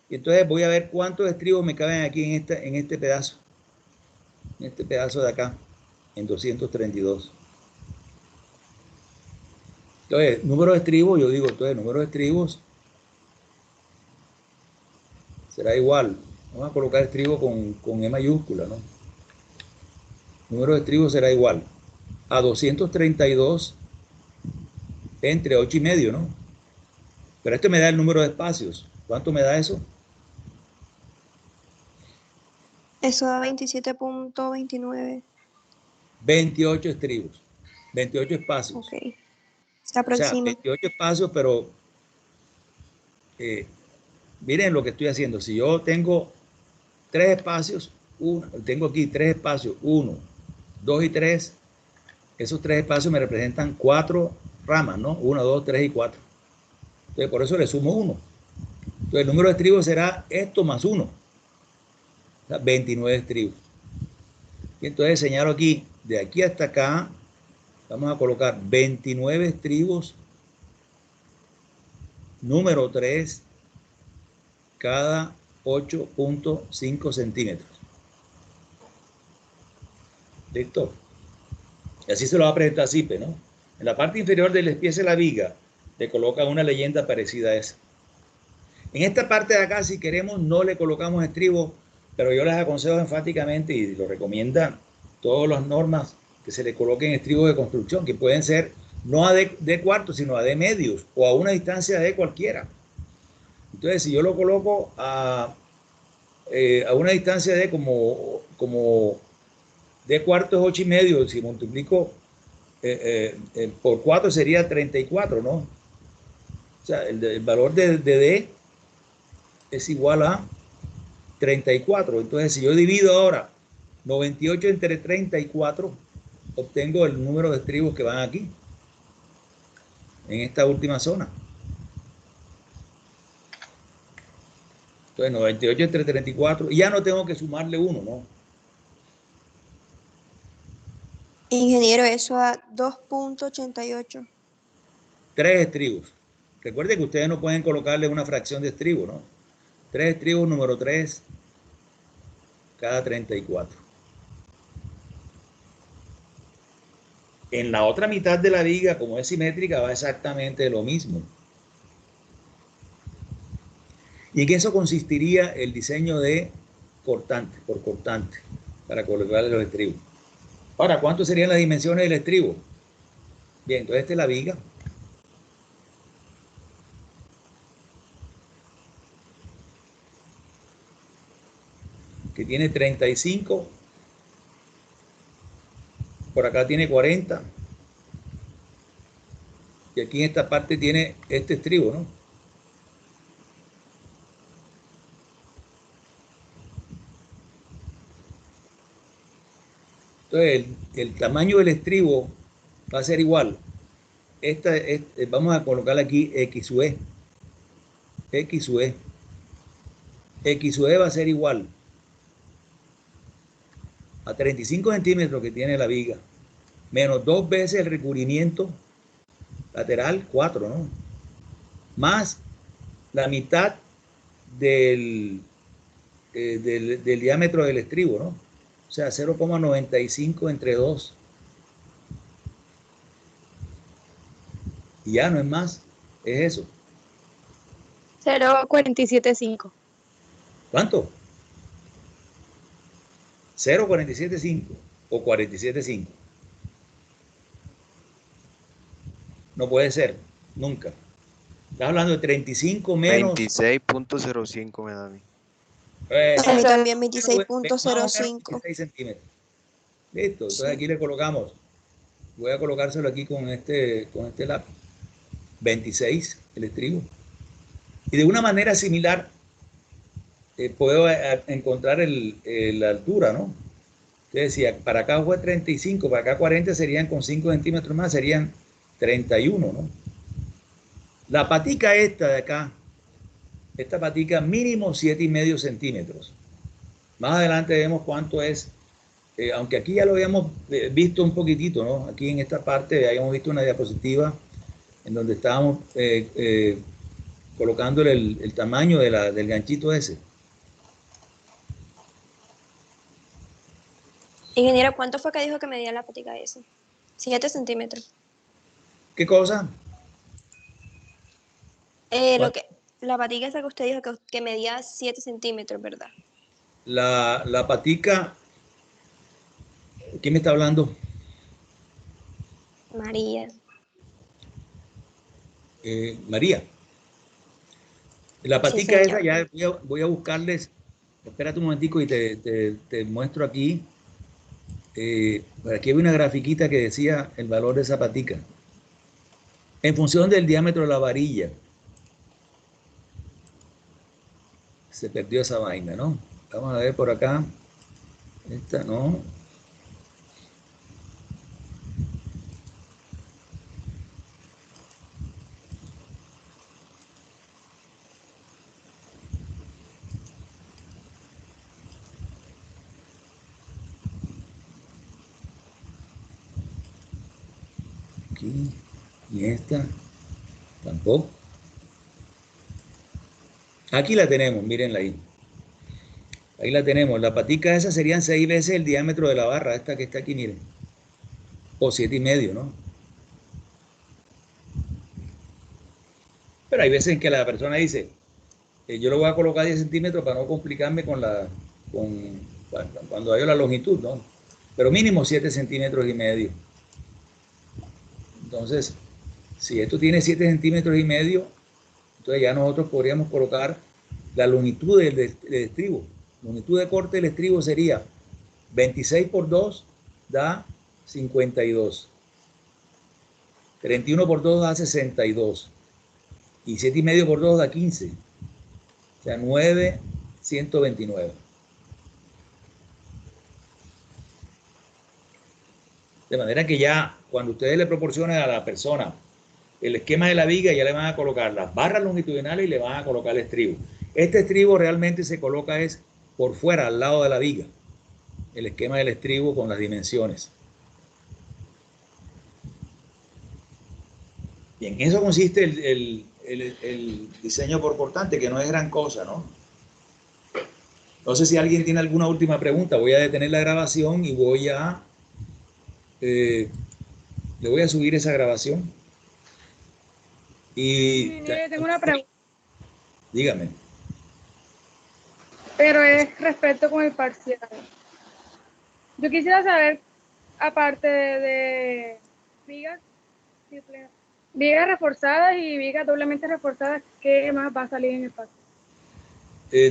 Y entonces voy a ver cuántos estribos me caben aquí en este pedazo de acá, en 232. Entonces, número de estribos, yo digo, entonces, número de estribos será igual. Vamos a colocar estribo con E mayúscula, ¿no? Número de estribos será igual a 232 entre 8 y medio, ¿no? Pero esto me da el número de espacios. ¿Cuánto me da eso? Eso da 27.29. 28 estribos, 28 espacios. Ok. Se O sea, aproxima. 28 espacios, pero miren lo que estoy haciendo. Si yo tengo 3 espacios, tengo aquí 3 espacios, 1, 2 y 3. Esos 3 espacios me representan 4 ramas, ¿no? 1, 2, 3 y 4. Entonces, por eso le sumo 1. Entonces, el número de estribos será esto más 1. O sea, 29 estribos. Y entonces señalo aquí, de aquí hasta acá, vamos a colocar 29 estribos, número 3, cada 8.5 centímetros. ¿Listo? Y así se lo va a presentar CIPE, ¿no? En la parte inferior del espiece de la viga, le coloca una leyenda parecida a esa. En esta parte de acá, si queremos, no le colocamos estribos, pero yo les aconsejo enfáticamente, y lo recomiendan todas las normas, que se le coloquen estribos de construcción, que pueden ser no a D cuartos, sino a D medios, o a una distancia de cualquiera. Entonces, si yo lo coloco a una distancia de como D cuartos es 8 y medio, si multiplico por 4 sería 34, ¿no? O sea, el valor de D es igual a 34. Entonces, si yo divido ahora 98 entre 34, obtengo el número de estribos que van aquí, en esta última zona. Entonces, 98 entre 34, y ya no tengo que sumarle 1, ¿no? Ingeniero, eso da 2.88. 3 estribos. Recuerden que ustedes no pueden colocarle una fracción de estribo, ¿no? 3 estribos, número 3, cada 34. En la otra mitad de la viga, como es simétrica, va exactamente lo mismo. Y en eso consistiría el diseño de cortante, por cortante, para colocarle los estribos. Ahora, ¿cuántas serían las dimensiones del estribo? Bien, entonces esta es la viga. que tiene 35, por acá tiene 40, y aquí en esta parte tiene este estribo, ¿no? Entonces, el tamaño del estribo va a ser igual. Vamos a colocar aquí X sub E. X sub E. X sub E va a ser igual a 35 centímetros que tiene la viga, menos 2 veces el recubrimiento lateral, 4, ¿no? Más la mitad del diámetro del estribo, ¿no? O sea, 0,95 entre 2. Y ya no es más, es eso. 0,475. ¿Cuánto? 0,475 o 47,5. No puede ser, nunca. Estás hablando de 35 menos. 26.05 me da a mí. A mí también Más o menos 26.05. 26 centímetros. Listo, entonces aquí le colocamos. Voy a colocárselo aquí con este lápiz. 26, el estribo. Y de una manera similar puedo encontrar la altura, ¿no? Entonces, si para acá fue 35, para acá 40 serían con 5 centímetros más, serían 31, ¿no? La patica esta de acá, esta patica mínimo 7,5 centímetros. Más adelante vemos cuánto es, aunque aquí ya lo habíamos visto un poquitito, ¿no? Aquí en esta parte habíamos visto una diapositiva en donde estábamos colocándole el tamaño del ganchito ese. Ingeniero, ¿cuánto fue que dijo que medía la patica esa? 7 centímetros. ¿Qué cosa? La patica esa que usted dijo que medía 7 centímetros, ¿verdad? La patica, ¿quién me está hablando? María. María. La Sí, patica esa, señor. ya voy a buscarles. Espérate un momentico y te muestro aquí. Aquí hay una grafiquita que decía el valor de esa patica. En función del diámetro de la varilla. Se perdió esa vaina, ¿no? Vamos a ver por acá. Esta, ¿no? Aquí. Y esta. Tampoco. Aquí la tenemos, mírenla ahí. Ahí la tenemos. La patica esa serían 6 veces el diámetro de la barra, esta que está aquí, miren. O 7,5, ¿no? Pero hay veces en que la persona dice, yo lo voy a colocar 10 centímetros para no complicarme cuando hay la longitud, ¿no? Pero mínimo 7,5 centímetros. Entonces, si esto tiene 7,5 centímetros, entonces ya nosotros podríamos colocar la longitud del estribo. La longitud de corte del estribo sería 26 por 2 da 52. 31 por 2 da 62. Y 7,5 por 2 da 15. O sea, 9,129. De manera que ya cuando ustedes le proporcionen a la persona el esquema de la viga, ya le van a colocar las barras longitudinales y le van a colocar el estribo. Este estribo realmente se coloca es por fuera, al lado de la viga. El esquema del estribo con las dimensiones. Y en eso consiste el diseño por cortante, que no es gran cosa, ¿no? No sé si alguien tiene alguna última pregunta. Voy a detener la grabación y le voy a subir esa grabación. Y Tengo una pregunta, dígame. pero es respecto con el parcial. Yo quisiera saber, aparte de vigas reforzadas y vigas doblemente reforzadas, ¿qué más va a salir en el parcial?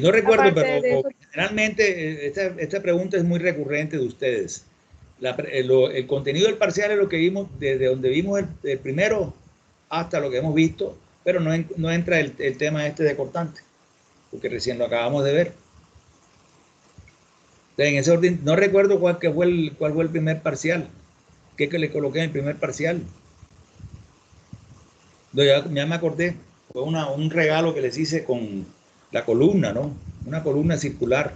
No recuerdo, Aparte de pero eso. generalmente esta pregunta es muy recurrente de ustedes. El contenido del parcial es lo que vimos, desde donde vimos el primero hasta lo que hemos visto, pero no entra el tema este de cortante, porque recién lo acabamos de ver. Entonces, en ese orden, no recuerdo cuál fue el primer parcial, qué que le coloqué en el primer parcial. No, ya me acordé, fue un regalo que les hice con la columna, ¿no? Una columna circular.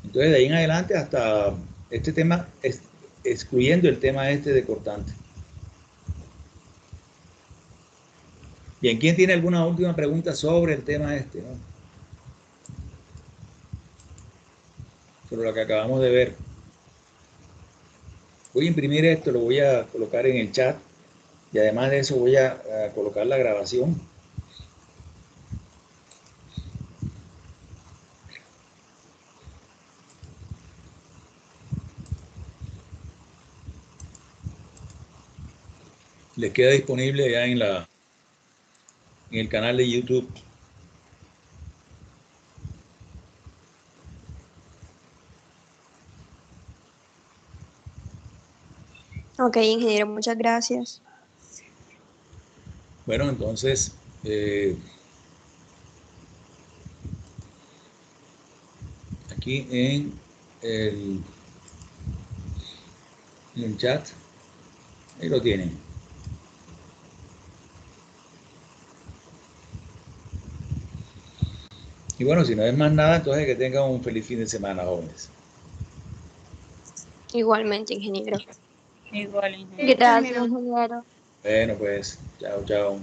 Entonces, de ahí en adelante hasta este tema, excluyendo el tema este de cortante. Bien, ¿quién tiene alguna última pregunta sobre el tema este, ¿no? Sobre lo que acabamos de ver. Voy a imprimir esto, lo voy a colocar en el chat y además de eso voy a colocar la grabación. Les queda disponible ya en el canal de YouTube. Ok, ingeniero, muchas gracias. Bueno, entonces, aquí en el chat, ahí lo tienen. Y bueno, si no es más nada, entonces que tengan un feliz fin de semana, jóvenes. Igualmente, ingeniero. Igual, ingeniero. Gracias, ingeniero. Bueno, pues, chao, chao.